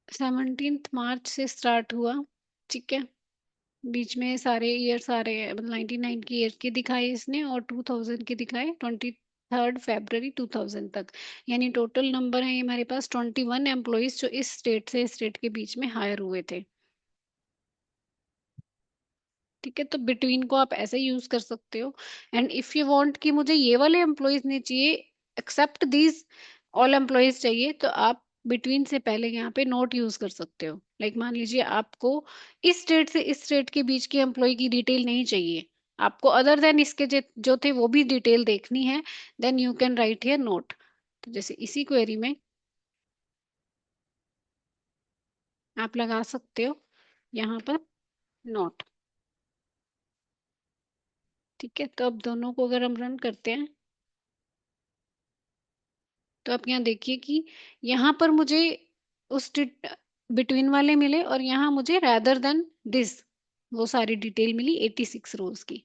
17 मार्च से स्टार्ट हुआ। ठीक है, बीच में सारे ईयर सारे मतलब 99 की ईयर के दिखाए इसने और 2000 के दिखाए 23 February 2000 तक। यानी टोटल नंबर है ये हमारे पास 21 एम्प्लॉयज जो इस स्टेट से स्टेट के बीच में हायर हुए थे। ठीक है, तो बिटवीन को आप ऐसे यूज कर सकते हो। एंड इफ यू वांट कि मुझे ये वाले एम्प्लॉयज नहीं चाहिए, एक्सेप्ट दीज ऑल एम्प्लॉयज चाहिए, तो आप बिटवीन से पहले यहाँ पे नोट यूज कर सकते हो। लाइक मान लीजिए आपको इस स्टेट से इस स्टेट के बीच के एम्प्लॉय की डिटेल नहीं चाहिए, आपको अदर देन इसके जो थे वो भी डिटेल देखनी है, then you can write here not. तो जैसे इसी क्वेरी में आप लगा सकते हो यहाँ पर नोट। ठीक है, तो अब दोनों को अगर हम रन करते हैं तो आप यहाँ देखिए कि यहाँ पर मुझे उस बिटवीन वाले मिले और यहाँ मुझे रैदर देन दिस वो सारी डिटेल मिली 86 रोज की।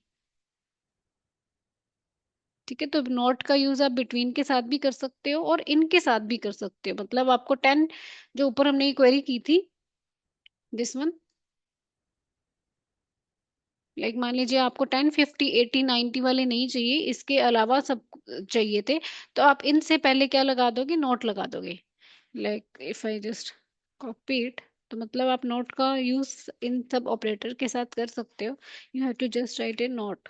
ठीक है, तो नॉट का यूज आप बिटवीन के साथ भी कर सकते हो और इनके साथ भी कर सकते हो। मतलब आपको 10, जो ऊपर हमने क्वेरी की थी, दिस वन, लाइक मान लीजिए आपको 10, 50, 80, 90 वाले नहीं चाहिए, इसके अलावा सब चाहिए थे, तो आप इनसे पहले क्या लगा दोगे, नोट लगा दोगे। Like if I just copy it, तो मतलब आप नोट का यूज इन सब ऑपरेटर के साथ कर सकते हो। You have to just write a not.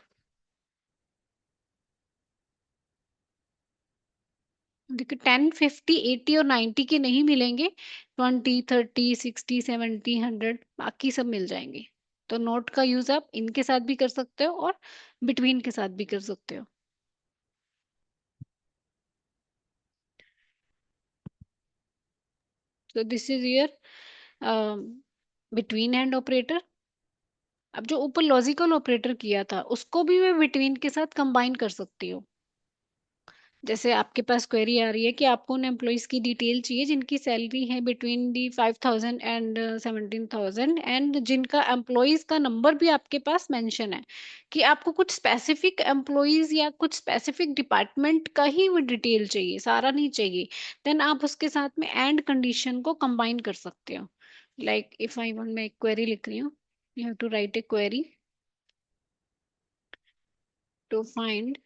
देखो 10, 50, 80 और 90 के नहीं मिलेंगे, 20, 30, 60, 70, 100 बाकी सब मिल जाएंगे। तो नोट का यूज आप इनके साथ भी कर सकते हो और बिटवीन के साथ भी कर सकते हो। तो this is your between and operator. अब जो ऊपर लॉजिकल ऑपरेटर किया था उसको भी मैं बिटवीन के साथ कंबाइन कर सकती हूँ। जैसे आपके पास क्वेरी आ रही है कि आपको उन एम्प्लॉयज की डिटेल चाहिए जिनकी सैलरी है बिटवीन दी 5,000 एंड 17,000, एंड जिनका एम्प्लॉयज का नंबर भी आपके पास मेंशन है, कि आपको कुछ स्पेसिफिक एम्प्लॉयज या कुछ स्पेसिफिक डिपार्टमेंट का ही वो डिटेल चाहिए, सारा नहीं चाहिए। देन आप उसके साथ में एंड कंडीशन को कंबाइन कर सकते हो। लाइक इफ आई वांट, मैं एक क्वेरी लिख रही हूँ, you have to write a query to find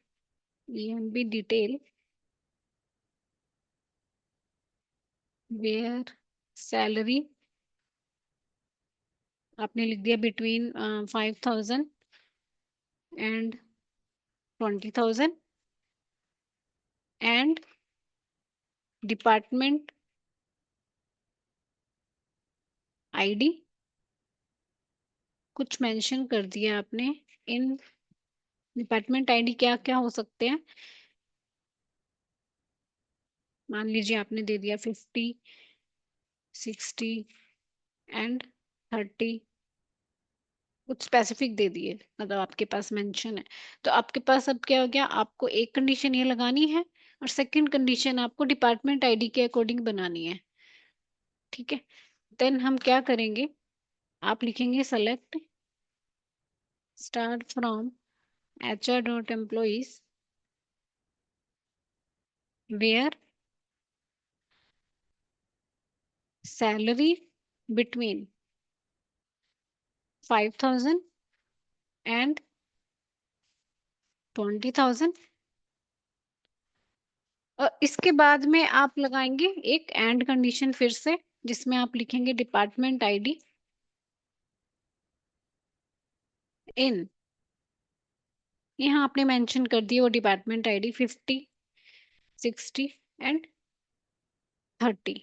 EMB detail where salary, आपने लिख दिया between 5,000 and 20,000, and department ID कुछ मेंशन कर दिया आपने। इन डिपार्टमेंट आईडी क्या क्या हो सकते हैं, मान लीजिए आपने दे दिया 50, 60 एंड 30, कुछ स्पेसिफिक दे दिए, मतलब आपके पास मेंशन है। तो आपके पास अब क्या हो गया, आपको एक कंडीशन ये लगानी है और सेकंड कंडीशन आपको डिपार्टमेंट आईडी के अकॉर्डिंग बनानी है। ठीक है, देन हम क्या करेंगे, आप लिखेंगे select start from HR dot employees where salary between 5,000 and 20,000। और इसके बाद में आप लगाएंगे एक एंड कंडीशन फिर से, जिसमें आप लिखेंगे डिपार्टमेंट आईडी इन, यहाँ आपने मेंशन कर दिया वो डिपार्टमेंट आईडी 50, 60 एंड 30।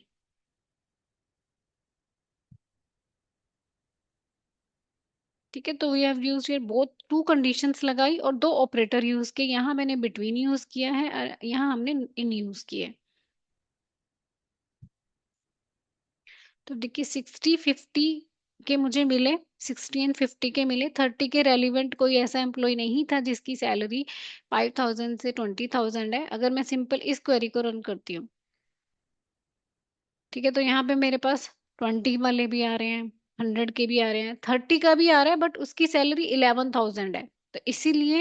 ठीक है, तो we have used here both, two conditions लगाई और दो ऑपरेटर यूज किए। यहाँ मैंने बिटवीन यूज किया है और यहाँ हमने इन यूज किए। तो देखिए 60, 50 के मुझे मिले, 60 एंड 50 के मिले, 30 के रेलिवेंट कोई ऐसा एम्प्लॉय नहीं था जिसकी सैलरी 5,000 से 20,000 है। अगर मैं सिंपल इस क्वेरी को रन करती हूँ, ठीक है, तो यहाँ पे मेरे पास 20 वाले भी आ रहे हैं, 100 के भी आ रहे हैं, 30 का भी आ रहा है, बट उसकी सैलरी 11,000 है। तो इसीलिए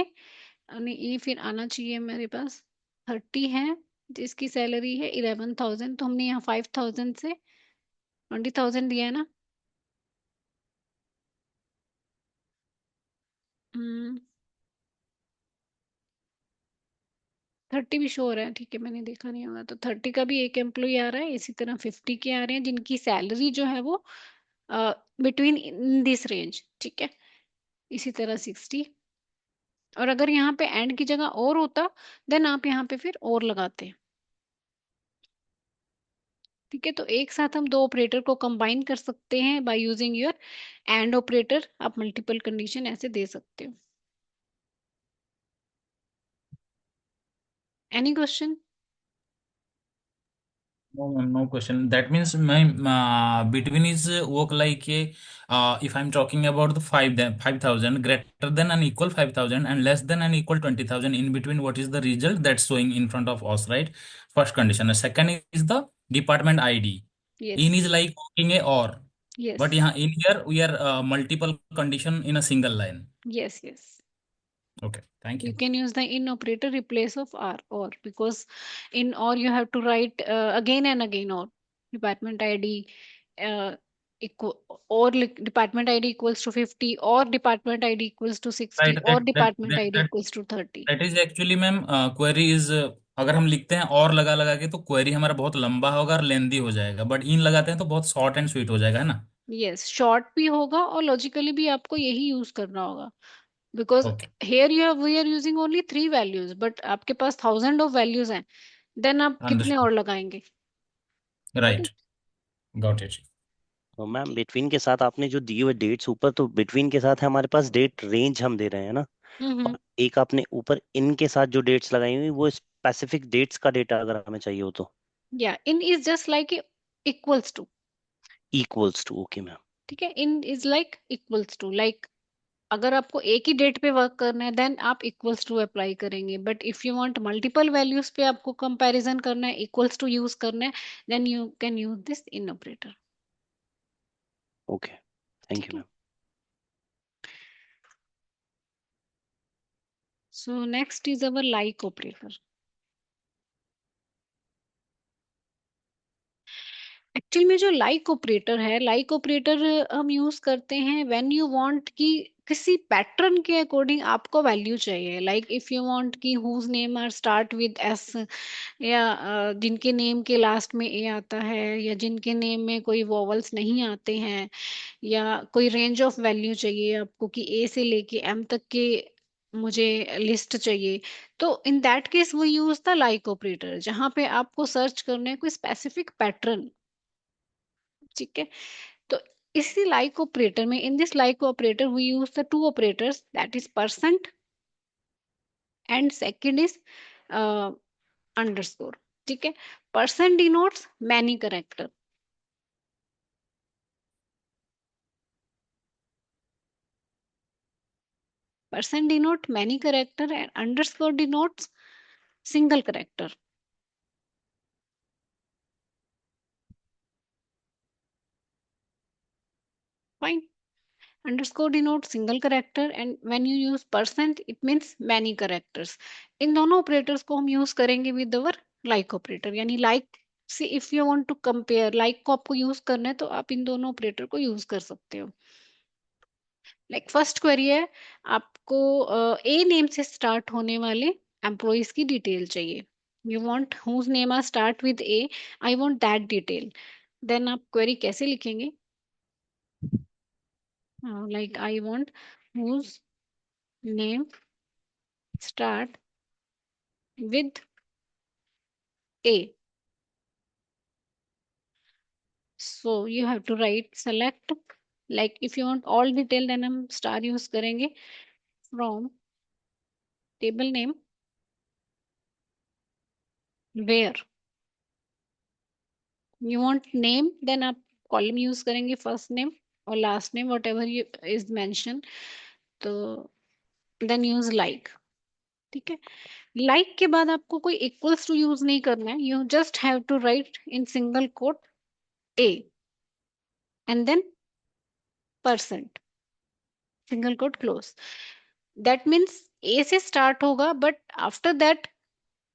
ये फिर आना चाहिए मेरे पास, 30 है जिसकी सैलरी है 11,000, तो हमने यहाँ 5,000 से 20,000 दिया है ना। 30 भी शो हो रहा है, ठीक है, मैंने देखा नहीं होगा। तो 30 का भी एक एम्प्लॉय आ रहा है, इसी तरह 50 के आ रहे हैं जिनकी सैलरी जो है वो बिटवीन इन दिस रेंज। ठीक है, इसी तरह 60। और अगर यहाँ पे एंड की जगह और होता, देन आप यहाँ पे फिर और लगाते। ठीक है, तो एक साथ हम दो ऑपरेटर को कंबाइन कर सकते हैं by using your and operator. आप मल्टीपल कंडीशन ऐसे दे सकते हो। Any question? No, ma'am, no question. That means my between is work like a, if I'm talking about the 5,000 greater than and equal 5,000 and less than and equal 20,000, in between what is the result that's showing in front of us, right? First condition. The second is the department ID. Yes, In is like working a or, yes, but yeah, in here we are multiple condition in a single line. Yes, yes. Okay, thank You you. can use the in operator replace of or because in or you have to write again and again or department ID uh, equal department ID equals to 50 or department ID equals to 60 Right, or department ID that equals to 30. That is actually ma'am query is, अगर हम लिखते हैं और लगा लगा के तो query हमारा बहुत लंबा होगा और लेंदी हो जाएगा, बट इन लगाते हैं तो बहुत शॉर्ट एंड स्वीट हो जाएगा, है ना? यस, शॉर्ट भी होगा और लॉजिकली भी आपको यही यूज करना होगा because okay, here you we are using only 3 values but आपके पास 1000 ऑफ वैल्यूज हैं, देन आप कितने अंडरस्टूड, और लगाएंगे? Got right, it? Got it. तो मैम बिटवीन के साथ आपने जो दिए हुए डेट्स ऊपर, तो बिटवीन के साथ है हमारे पास डेट रेंज हम दे रहे हैं ना। हम्म। और एक आपने ऊपर इन के साथ जो डेट्स लगाई हुई वो स्पेसिफिक डेट्स का डेटा अगर हमें चाहिए हो तो या in is just like equals to, equals to. Okay ma'am. ठीक है, in is like equals to, like अगर आपको एक ही डेट पे वर्क करना है देन आप इक्वल्स टू अप्लाई करेंगे, but if you want multiple values पे आपको कंपैरिजन करना है, इक्वल्स टू यूज करना है, then you can use this in operator. Okay, thank ठीक यू है, ma'am. So next is our like operator. Actual में जो लाइक ऑपरेटर है, लाइक ऑपरेटर हम यूज करते हैं व्हेन यू वांट कि किसी पैटर्न के अकॉर्डिंग आपको वैल्यू चाहिए, लाइक इफ यू वांट कि whose name are start with S, या जिनके नेम के लास्ट में ए आता है, या जिनके नेम में कोई वोवल्स नहीं आते हैं, या कोई रेंज ऑफ वैल्यू चाहिए आपको कि ए से लेके एम तक के मुझे लिस्ट चाहिए, तो इन दैट केस वो यूज द लाइक ऑपरेटर जहां पे आपको सर्च करना है कोई स्पेसिफिक पैटर्न। ठीक है, तो इसी लाइक ऑपरेटर में, in this like operator we use the two operators, that is percent and second is underscore. ठीक है, percent denotes many character, percent denote many character and underscore denotes single character. Fine, underscore denotes single character and when you use percent it means many characters। इन दोनों operators को हम use करेंगे with our like operator, यानी like से if you want to compare, like को आपको use करना है तो आप इन दोनों ऑपरेटर को यूज कर सकते हो। लाइक फर्स्ट क्वेरी है, आपको ए नेम से स्टार्ट होने वाले एम्प्लॉयज की डिटेल चाहिए, you want whose name are start with A, I want that detail, then आप क्वेरी कैसे लिखेंगे? Like I want whose name start with A. So you have to write select, like if you want all detail then हम star use करेंगे, from table name where you want name, then आप column use करेंगे first name और last name whatever you is mentioned, तो then use like। ठीक है, like के बाद आपको कोई equals to use नहीं करना है, you just have to write in single quote A and then percent single quote close। That means A से स्टार्ट होगा बट आफ्टर दैट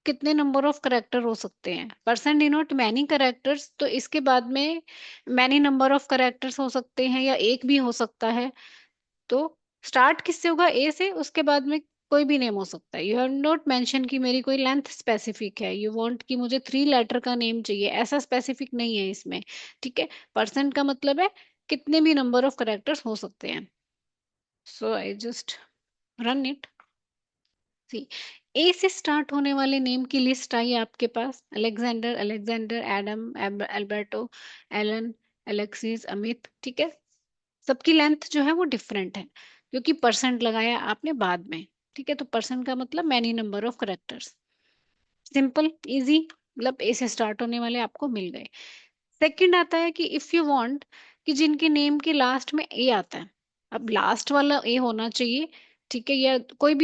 कितने नंबर ऑफ करेक्टर हो सकते हैं? परसेंट डिनोट मैनी करेक्टर्स, तो इसके बाद में मैनी नंबर ऑफ करेक्टर्स हो सकते हैं या एक भी हो सकता है, तो स्टार्ट किससे होगा? ए से, उसके बाद में कोई भी नेम हो सकता है। यू हैव नॉट मेंशन कि मेरी कोई लेंथ स्पेसिफिक है, यू वांट कि मुझे 3 लेटर का नेम चाहिए, ऐसा स्पेसिफिक नहीं है इसमें। ठीक है, परसेंट का मतलब है कितने भी नंबर ऑफ करेक्टर्स हो सकते हैं। So I just run it. See, A से स्टार्ट होने वाले नेम की लिस्ट आई आपके पास, Alexander, Alexander, Adam, Alberto, Alan, Alexis, Amit. ठीक है, सबकी लेंथ जो है वो डिफरेंट है क्योंकि परसेंट लगाया आपने बाद में। ठीक है, तो परसेंट का मतलब many number of characters, simple easy, मतलब ए से स्टार्ट होने वाले आपको मिल गए। सेकंड आता है कि इफ यू वांट कि जिनके नेम के लास्ट में ए आता है, अब लास्ट वाला ए होना चाहिए। ठीक है, या कोई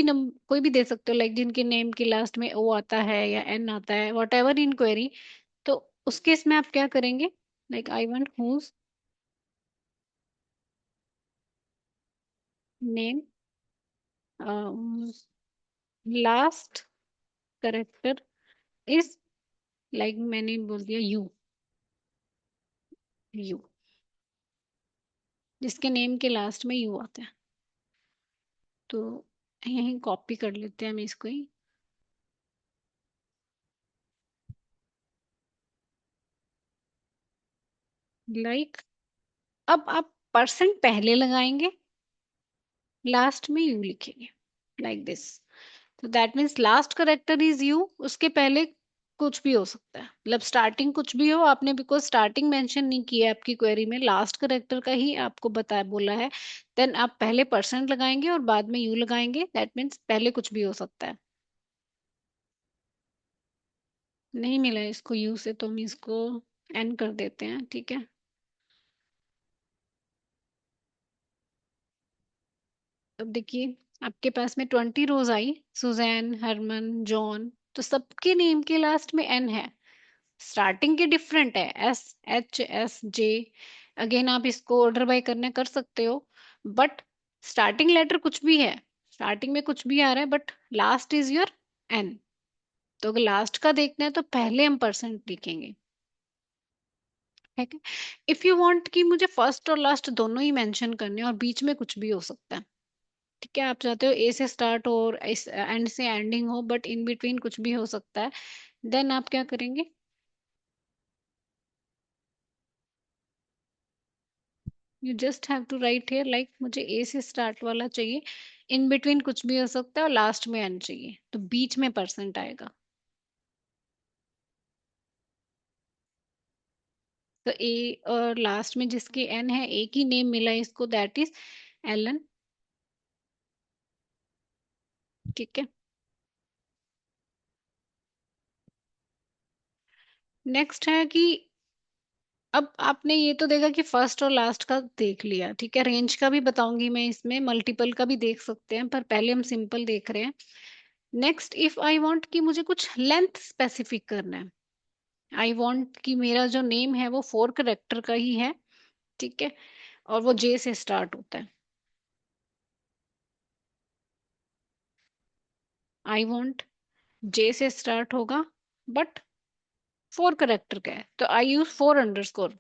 भी दे सकते हो, लाइक जिनके नेम के लास्ट में ओ आता है या एन आता है, वट एवर इन क्वेरी, तो उस केस में आप क्या करेंगे? Like I want whose name last character is like मैंने बोल दिया यू, यू जिसके नेम के लास्ट में यू आता है, तो यहीं कॉपी कर लेते हैं हम इसको ही। लाइक अब आप परसेंट पहले लगाएंगे, लास्ट में यू लिखेंगे, लाइक दिस। तो that means last character is you, उसके पहले कुछ भी हो सकता है, मतलब स्टार्टिंग कुछ भी हो, आपने बिकॉज स्टार्टिंग मेंशन नहीं किया है आपकी क्वेरी में, लास्ट करेक्टर का ही आपको बताया बोला है, देन आप पहले परसेंट लगाएंगे और बाद में यू लगाएंगे, दैट मीन्स पहले कुछ भी हो सकता है। नहीं मिला इसको यू से तो हम इसको एन कर देते हैं, ठीक है। अब देखिए आपके पास में 20 रोज आई, सुजैन, हरमन, जॉन, तो सबके नेम के लास्ट में एन है, स्टार्टिंग के डिफरेंट है, एस, एच, एस, जे। अगेन आप इसको ऑर्डर बाय करने कर सकते हो, बट स्टार्टिंग लेटर कुछ भी है, स्टार्टिंग में कुछ भी आ रहा है, but last is your N. तो अगर लास्ट का देखना है तो पहले हम परसेंट लिखेंगे, ठीक है। इफ यू वांट कि मुझे फर्स्ट और लास्ट दोनों ही मेंशन करने हैं और बीच में कुछ भी हो सकता है, ठीक है, आप चाहते हो ए से स्टार्ट हो और एंड से एंडिंग हो, बट इन बिटवीन कुछ भी हो सकता है, देन आप क्या करेंगे, you just have to write here like मुझे ए से स्टार्ट वाला चाहिए, इन बिटवीन कुछ भी हो सकता है और लास्ट में एन चाहिए, तो बीच में परसेंट आएगा। तो ए और लास्ट में जिसके एन है, एक ही नेम मिला है इसको, दैट इज एलन, ठीक है। नेक्स्ट है कि अब आपने ये तो देखा कि फर्स्ट और लास्ट का देख लिया, ठीक है, रेंज का भी बताऊंगी मैं, इसमें मल्टीपल का भी देख सकते हैं, पर पहले हम सिंपल देख रहे हैं। नेक्स्ट इफ आई वांट कि मुझे कुछ लेंथ स्पेसिफिक करना है, आई वांट कि मेरा जो नेम है वो 4 करेक्टर का ही है, ठीक है, और वो जे से स्टार्ट होता है, आई वांट जे से स्टार्ट होगा, बट 4 करेक्टर का है, तो आई यूज 4 अंडरस्कोर,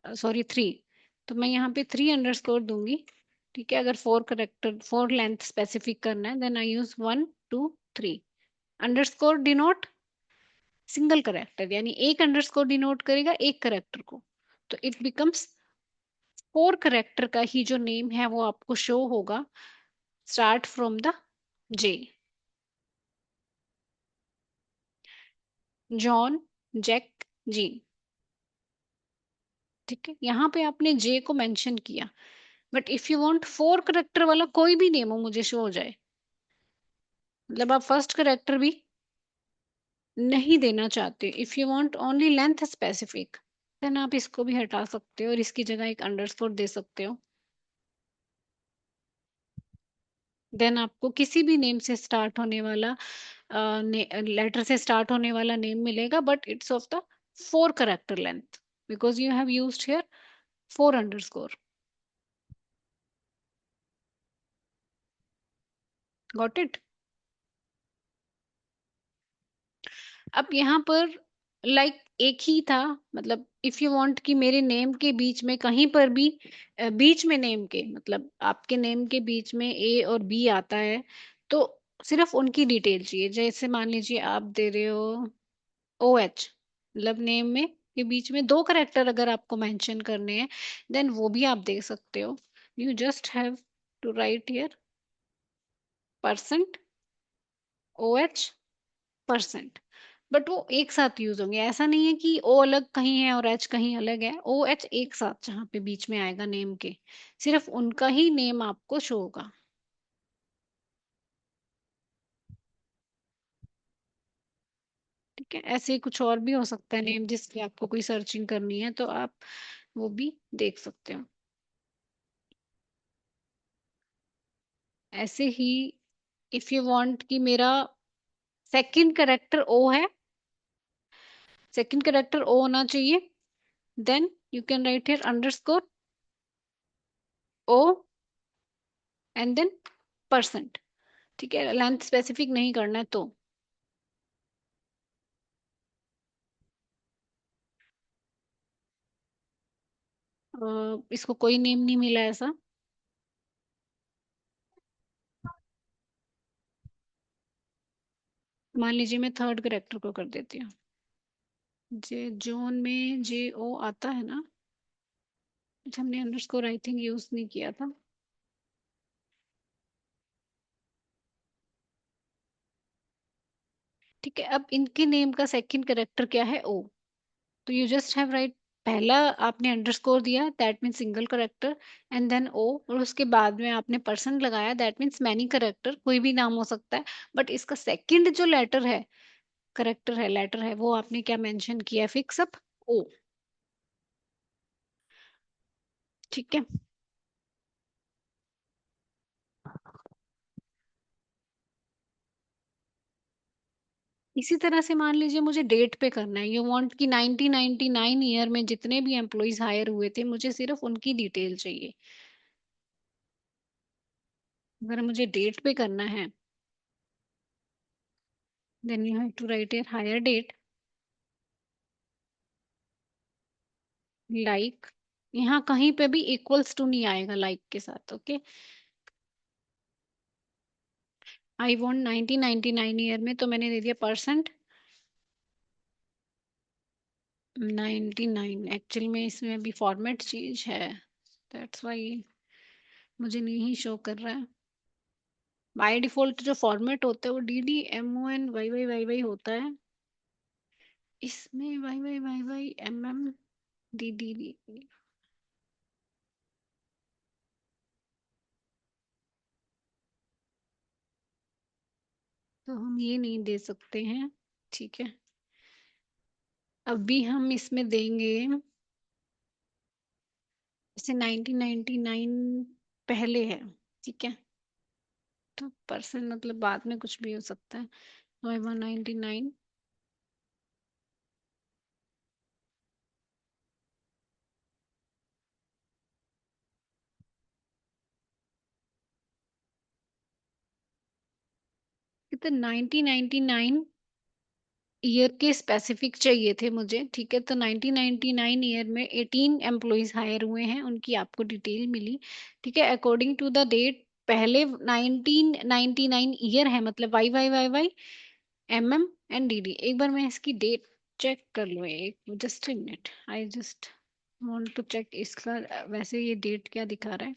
सॉरी 3, तो मैं यहाँ पे 3 अंडरस्कोर दूंगी, ठीक है। अगर 4 करेक्टर 4 लेंथ स्पेसिफिक करना है, then I use 1 2 3। Underscore denote single character, यानी एक अंडरस्कोर डिनोट करेगा एक करेक्टर को, तो इट बिकम्स 4 करेक्टर का ही जो नेम है वो आपको शो होगा, start from the J, John, Jack, Jean, ठीक है। यहाँ पे आपने जे को मेंशन किया, but if you want 4 character वाला कोई भी नेम हो मुझे शो हो जाए, मतलब आप फर्स्ट करेक्टर भी नहीं देना चाहते, if you want only length specific, then आप इसको भी हटा सकते हो और इसकी जगह एक अंडरस्कोर दे सकते हो, देन आपको किसी भी नेम से स्टार्ट होने वाला लेटर से स्टार्ट होने वाला नेम मिलेगा, but it's of the 4 character length, because you have used here 4 underscore. Got it. अब यहाँ पर एक ही था, मतलब इफ यू वांट कि मेरे नेम के बीच में कहीं पर भी बीच में नेम के, मतलब आपके नेम के बीच में ए और बी आता है, तो सिर्फ उनकी डिटेल चाहिए, जैसे मान लीजिए आप दे रहे हो ओ एच, मतलब नेम में के बीच में 2 करेक्टर अगर आपको मेंशन करने हैं, देन वो भी आप दे सकते हो, you just have to write here percent O H percent, but वो एक साथ यूज होंगे, ऐसा नहीं है कि ओ अलग कहीं है और एच कहीं अलग है, ओ एच एक साथ जहाँ पे बीच में आएगा नेम के, सिर्फ उनका ही नेम आपको शो होगा, ठीक है। ऐसे ही कुछ और भी हो सकता है नेम जिसकी आपको कोई सर्चिंग करनी है, तो आप वो भी देख सकते हो। ऐसे ही इफ यू वांट कि मेरा सेकंड करेक्टर ओ है, सेकंड करेक्टर ओ होना चाहिए, then you can write here underscore O and then percent. ठीक है, लेंथ स्पेसिफिक नहीं करना है तो। इसको कोई नेम नहीं मिला ऐसा। मान लीजिए मैं थर्ड करेक्टर को कर देती हूँ। जे जोन में जे ओ आता है ना, अच्छा हमने अंडरस्कोर आई थिंक यूज नहीं किया था। ठीक है, अब इनके नेम का सेकंड करेक्टर क्या है, ओ। तो यू जस्ट हैव राइट, पहला आपने अंडरस्कोर दिया that means single character, and then O, और उसके बाद में आपने परसेंट लगाया दैट मीन्स मैनी करेक्टर, कोई भी नाम हो सकता है। बट इसका सेकंड जो लेटर है, करेक्टर है, लेटर है, वो आपने क्या मेंशन किया है, फिक्स अप ओ। ठीक है, इसी तरह से मान लीजिए मुझे डेट पे करना है, यू वांट कि 1999 ईयर में जितने भी एम्प्लॉयज हायर हुए थे मुझे सिर्फ उनकी डिटेल चाहिए। अगर मुझे डेट पे करना है then you have to write a hire date, like, यहाँ कहीं पे भी इक्वल्स टू नहीं आएगा लाइक के साथ। ओके, आई वांट 1999 ईयर में, तो मैंने दे दिया परसेंट 99। एक्चुअल में इसमें अभी फॉर्मेट चीज है, दैट्स वाई मुझे नहीं शो कर रहा है। बाय डिफॉल्ट जो फॉर्मेट होता है वो DDMON YY YY होता है, इसमें YYYYMM DDD। तो हम ये नहीं दे सकते हैं। ठीक है, अभी हम इसमें देंगे जैसे 1999 पहले है। ठीक है, तो परसेंट मतलब बाद में कुछ भी हो सकता है। 199, तो 1999 ईयर के स्पेसिफिक चाहिए थे मुझे। ठीक है, तो 1999 ईयर में 18 एम्प्लॉयज हायर हुए हैं, उनकी आपको डिटेल मिली। ठीक है, अकॉर्डिंग टू द डेट, पहले 1999 ईयर है, मतलब YYYY MM एंड DD। एक बार मैं इसकी डेट चेक कर लूँ, एक just a minute, I just want to check इसका वैसे ये डेट क्या दिखा रहा है।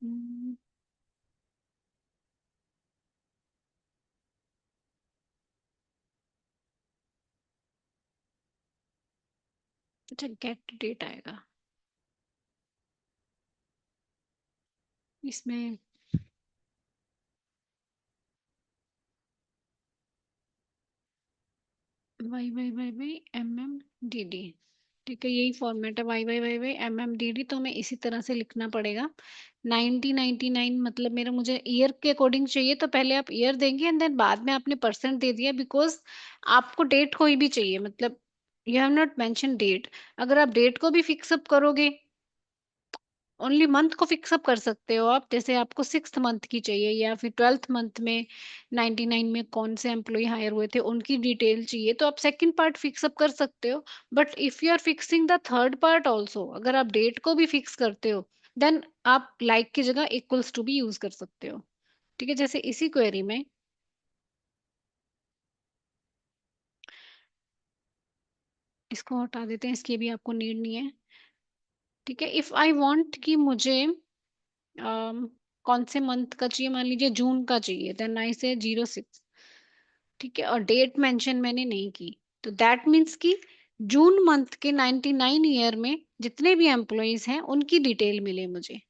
हम्म, अच्छा गेट डेट आएगा इसमें। YYYY MM DD। ठीक है, यही फॉर्मेट है, YYYY MM DD। तो हमें इसी तरह से लिखना पड़ेगा। 1999 मतलब मेरा, मुझे ईयर के अकॉर्डिंग चाहिए, तो पहले आप ईयर देंगे एंड देन बाद में आपने परसेंट दे दिया, बिकॉज आपको डेट कोई भी चाहिए, मतलब you have not mention date. अगर आप डेट को भी फिक्सअप करोगे, ओनली मंथ को फिक्सअप कर सकते हो आप, जैसे आपको 6th मंथ की चाहिए या फिर 12th मंथ में 99 में कौन से एम्प्लॉय हायर हुए थे उनकी डिटेल चाहिए, तो आप सेकंड पार्ट फिक्सअप कर सकते हो। But if you are fixing the third part also, अगर आप डेट को भी फिक्स करते हो देन आप लाइक की जगह इक्वल्स टू भी यूज कर सकते हो। ठीक है, जैसे इसी क्वेरी में इसको हटा देते हैं, इसकी भी आपको नीड नहीं है। ठीक है, इफ आई वांट कि मुझे कौन से मंथ का चाहिए, मान लीजिए जून का चाहिए, देन आई से 06। ठीक है, और डेट मेंशन मैंने नहीं की, तो दैट मीन्स कि जून मंथ के 99 ईयर में जितने भी एम्प्लॉयज हैं उनकी डिटेल मिले मुझे।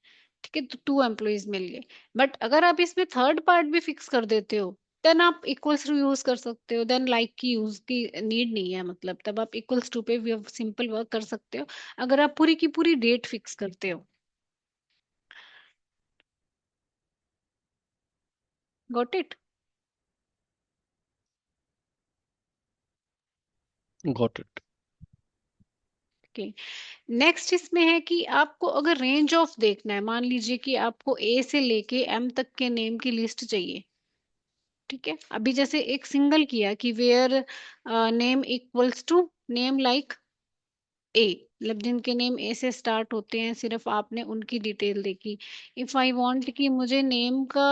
ठीक है, तो 2 एम्प्लॉयज मिल गए। बट अगर आप इसमें थर्ड पार्ट भी फिक्स कर देते हो देन आप इक्वल्स टू यूज कर सकते हो, देन लाइक की यूज की नीड नहीं है, मतलब तब आप इक्वल्स टू पे भी सिंपल वर्क कर सकते हो अगर आप पूरी की पूरी डेट फिक्स करते हो। Got it? Got it. Okay, next इसमें है कि आपको अगर रेंज ऑफ देखना है, मान लीजिए कि आपको ए से लेके एम तक के नेम की लिस्ट चाहिए, ठीक है। अभी जैसे एक सिंगल किया कि where name equals to name like A, मतलब जिनके नेम ए से स्टार्ट होते हैं, सिर्फ आपने उनकी डिटेल देखी। इफ आई वांट कि मुझे नेम का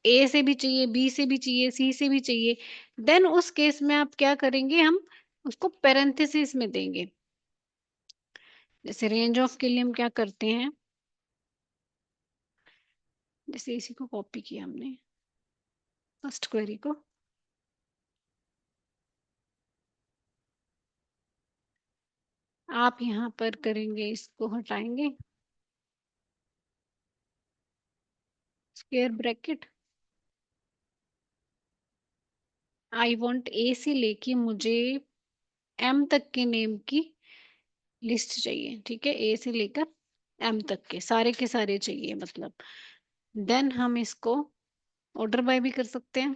ए से भी चाहिए, बी से भी चाहिए, सी से भी चाहिए, देन उस केस में आप क्या करेंगे, हम उसको पेरेंथेसिस में देंगे। जैसे रेंज ऑफ के लिए हम क्या करते हैं, जैसे इसी को कॉपी किया हमने फर्स्ट क्वेरी को, आप यहाँ पर करेंगे, इसको हटाएंगे, square bracket, I want a से लेके मुझे एम तक के नेम की लिस्ट चाहिए, ठीक है। ए से लेकर एम तक के सारे चाहिए मतलब। देन हम इसको ऑर्डर बाय भी कर सकते हैं,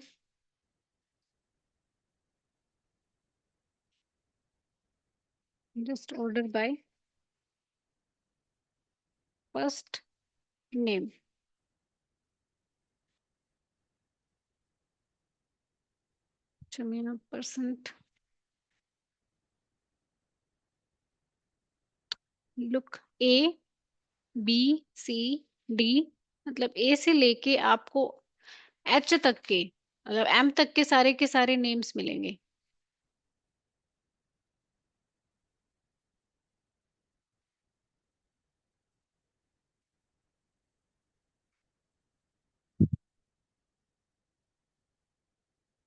just order by first name, percent look A B C D, मतलब ए से लेके आपको एच तक के, मतलब एम तक के सारे नेम्स मिलेंगे।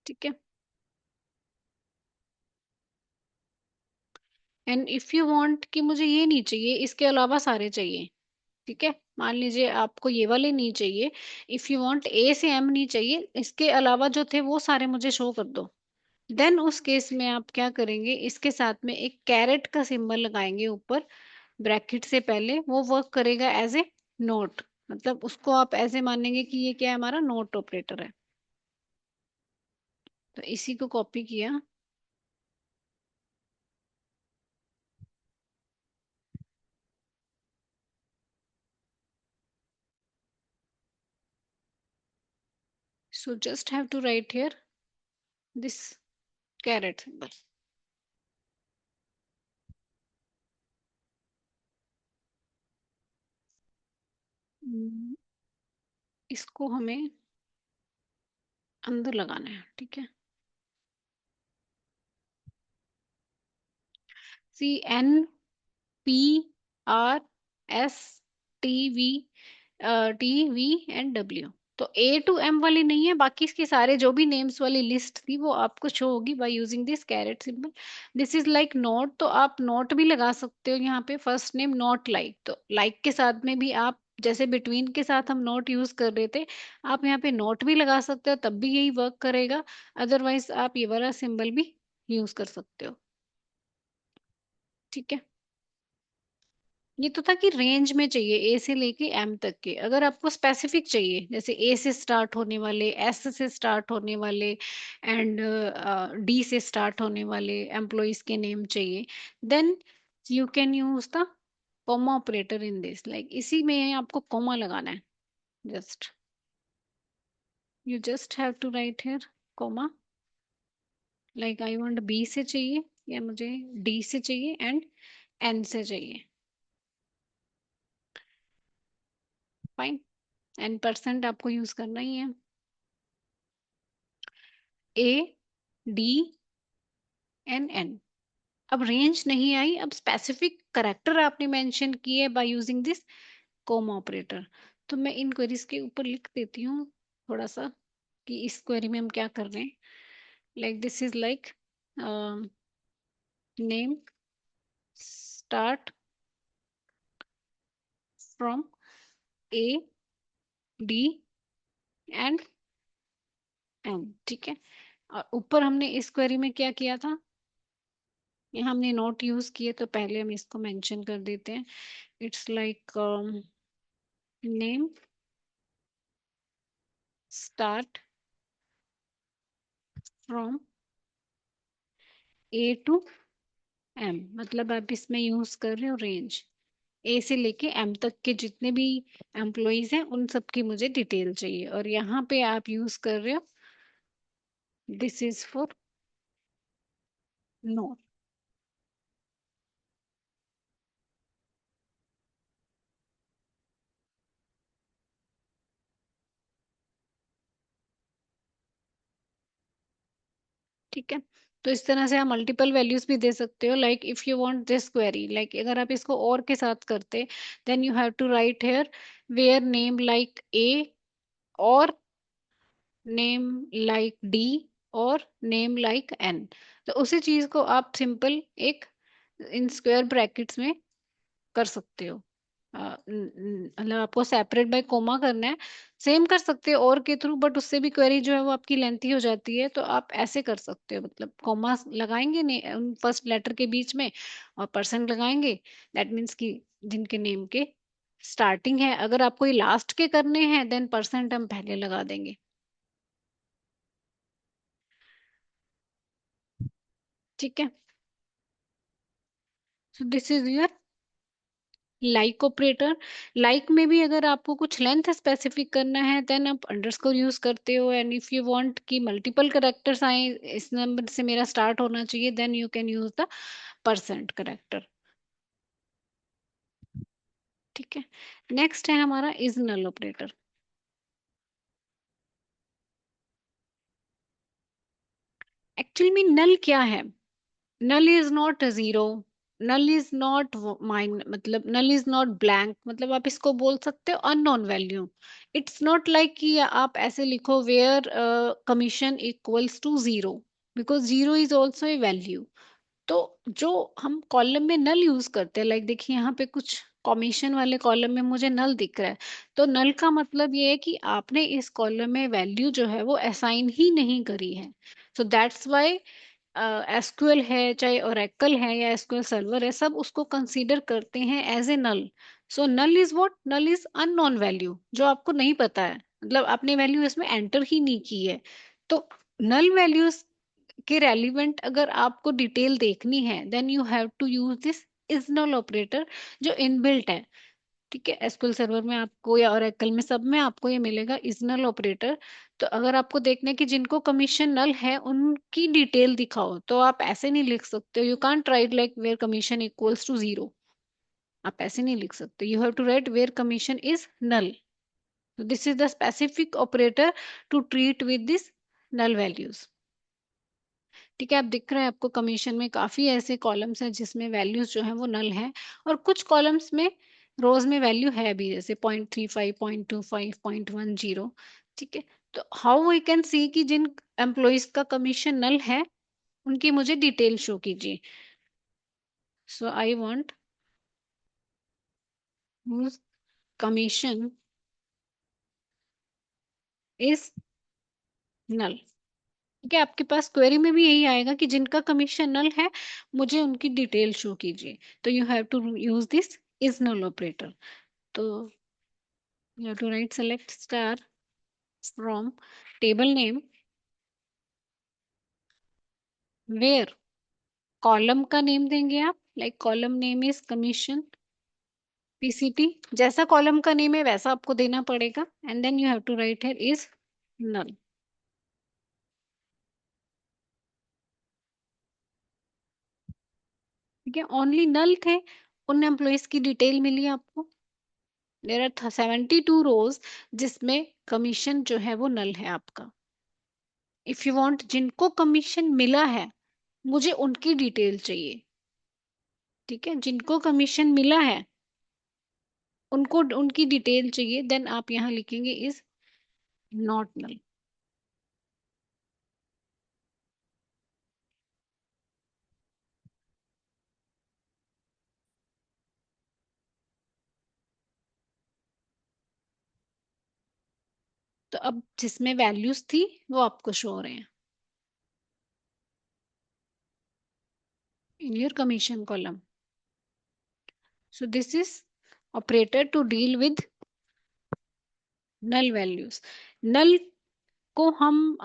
ठीक है। एंड इफ यू वांट कि मुझे ये नहीं चाहिए, इसके अलावा सारे चाहिए, ठीक है। मान लीजिए आपको ये वाले नहीं चाहिए, इफ यू वांट ए से एम नहीं चाहिए, इसके अलावा जो थे वो सारे मुझे शो कर दो, देन उस केस में आप क्या करेंगे, इसके साथ में एक कैरेट का सिंबल लगाएंगे ऊपर ब्रैकेट से पहले, वो वर्क करेगा एज ए नोट, मतलब उसको आप ऐसे मानेंगे कि ये क्या है, हमारा नोट ऑपरेटर है। तो इसी को कॉपी किया, so just have to write here this caret symbol। इसको हमें अंदर लगाना है, ठीक है। CNPRSTV तो A to M वाली नहीं है, बाकी इसके सारे जो भी नेम्स वाली लिस्ट थी वो आपको शो होगी by using this carat symbol. This is like note, तो आप नोट भी लगा सकते हो यहाँ पे, फर्स्ट नेम नॉट लाइक, तो लाइक के साथ में भी आप, जैसे बिटवीन के साथ हम नोट यूज कर रहे थे, आप यहाँ पे नोट भी लगा सकते हो, तब भी यही वर्क करेगा। अदरवाइज आप ये वाला सिंबल भी यूज कर सकते हो, ठीक है। ये तो था कि रेंज में चाहिए ए से लेके एम तक के। अगर आपको स्पेसिफिक चाहिए, जैसे ए से स्टार्ट होने वाले, एस से स्टार्ट होने वाले एंड डी से स्टार्ट होने वाले एम्प्लॉयज के नेम चाहिए, then you can use the comma operator in this, like इसी में आपको कॉमा लगाना है, just you just have to write here comma, like I want B से चाहिए, या मुझे डी से चाहिए एंड एन से चाहिए, फाइन। एन परसेंट आपको यूज करना ही है, ए डी एन एन। अब रेंज नहीं आई, अब स्पेसिफिक करेक्टर आपने मेंशन किए by using this comma operator. तो मैं इन क्वेरीज के ऊपर लिख देती हूँ थोड़ा सा कि इस क्वेरी में हम क्या कर रहे हैं। Like this is like name start from A D and N, ठीक है। और ऊपर हमने इस क्वेरी में क्या किया था, ये हमने नोट यूज किए, तो पहले हम इसको मेंशन कर देते हैं। It's like name start from A to M, मतलब आप इसमें यूज कर रहे हो रेंज ए से लेके एम तक के जितने भी एम्प्लॉयज हैं उन सब की मुझे डिटेल चाहिए, और यहाँ पे आप यूज कर रहे हो दिस इज फॉर नो। ठीक है, तो इस तरह से आप मल्टीपल वैल्यूज भी दे सकते हो, like if you want this query, like अगर आप इसको और के साथ करते, then you have to write here where name like A, और नेम लाइक डी, और नेम लाइक एन। तो उसी चीज को आप सिंपल एक इन स्क्वायर ब्रैकेट्स में कर सकते हो। मतलब आपको सेपरेट बाय कोमा करना है, सेम कर सकते हो और के थ्रू, बट उससे भी क्वेरी जो है वो आपकी लेंथी हो जाती है, तो आप ऐसे कर सकते हो, मतलब कोमा लगाएंगे ने फर्स्ट लेटर के बीच में, और परसेंट लगाएंगे, दैट मीन्स कि जिनके नेम के स्टार्टिंग है, अगर आपको ये लास्ट के करने हैं देन परसेंट हम पहले लगा देंगे। ठीक है, सो this is your like operator. Like में भी अगर आपको कुछ लेंथ स्पेसिफिक करना है देन आप अंडरस्कोर यूज करते हो, एंड इफ यू वांट कि मल्टीपल करेक्टर्स आए, इस नंबर से मेरा स्टार्ट होना चाहिए, then you can use the percent character. ठीक है, नेक्स्ट है हमारा इज नल ऑपरेटर। एक्चुअली में नल क्या है? Null is not zero, null is not mine, मतलब नल इज नॉट ब्लैंक, मतलब आप इसको बोल सकते हो unknown value. It's not like कि आप ऐसे लिखो where commission equals to zero, because zero is also a value. तो जो हम कॉलम में नल यूज करते हैं, लाइक देखिए यहाँ पे कुछ कमीशन वाले कॉलम में मुझे नल दिख रहा है, तो नल का मतलब ये है कि आपने इस कॉलम में वैल्यू जो है वो असाइन ही नहीं करी है। सो दैट्स वाई एसक्यूएल है, चाहे ओरेकल है या एसक्यूएल सर्वर है, सब उसको कंसीडर करते हैं as a null. So null is what? Null is unknown value, जो आपको नहीं पता है, मतलब आपने वैल्यू इसमें एंटर ही नहीं की है। तो नल वैल्यूज के रेलिवेंट अगर आपको डिटेल देखनी है then you have to use this is null operator, जो इनबिल्ट है। ठीक है, एसक्यूएल सर्वर में आपको या ओरेकल में, सब में आपको ये मिलेगा इजनल ऑपरेटर। तो अगर आपको देखना है कि जिनको कमीशन नल है उनकी डिटेल दिखाओ, तो आप ऐसे नहीं लिख सकते हो, you can't write like where commission equals to zero, आप ऐसे नहीं लिख सकते, you have to write where commission is null. This is the specific operator to treat with this null values. ठीक है, आप दिख रहे हैं आपको कमीशन में काफी ऐसे कॉलम्स हैं जिसमें वैल्यूज जो है वो नल है, और कुछ कॉलम्स में रोज में वैल्यू है भी, जैसे 0.35, 0.25, 0.10। ठीक है, तो हाउ वी कैन सी कि जिन एम्प्लॉयज का कमीशन नल है उनकी मुझे डिटेल शो कीजिए। So I want commission is null. ठीक है, आपके पास क्वेरी में भी यही आएगा कि जिनका कमीशन नल है मुझे उनकी डिटेल शो कीजिए, तो you have to use this is null operator. तो you have to write select star from table name where column का नेम देंगे आप, like column name is commission PCT, जैसा कॉलम का नेम है वैसा आपको देना पड़ेगा, and then you have to write here is null. ठीक है, ओनली नल थे, उन एम्प्लॉयज की डिटेल मिली आपको। देर आर 72 रोज जिसमें कमीशन जो है वो नल है आपका। इफ यू वांट जिनको कमीशन मिला है मुझे उनकी डिटेल चाहिए। ठीक है, जिनको कमीशन मिला है उनको उनकी डिटेल चाहिए, देन आप यहाँ लिखेंगे इज नॉट नल। तो अब जिसमें वैल्यूज थी वो आपको शो हो रहे हैं in your commission column. So this is operator to deal with null values. Null को हम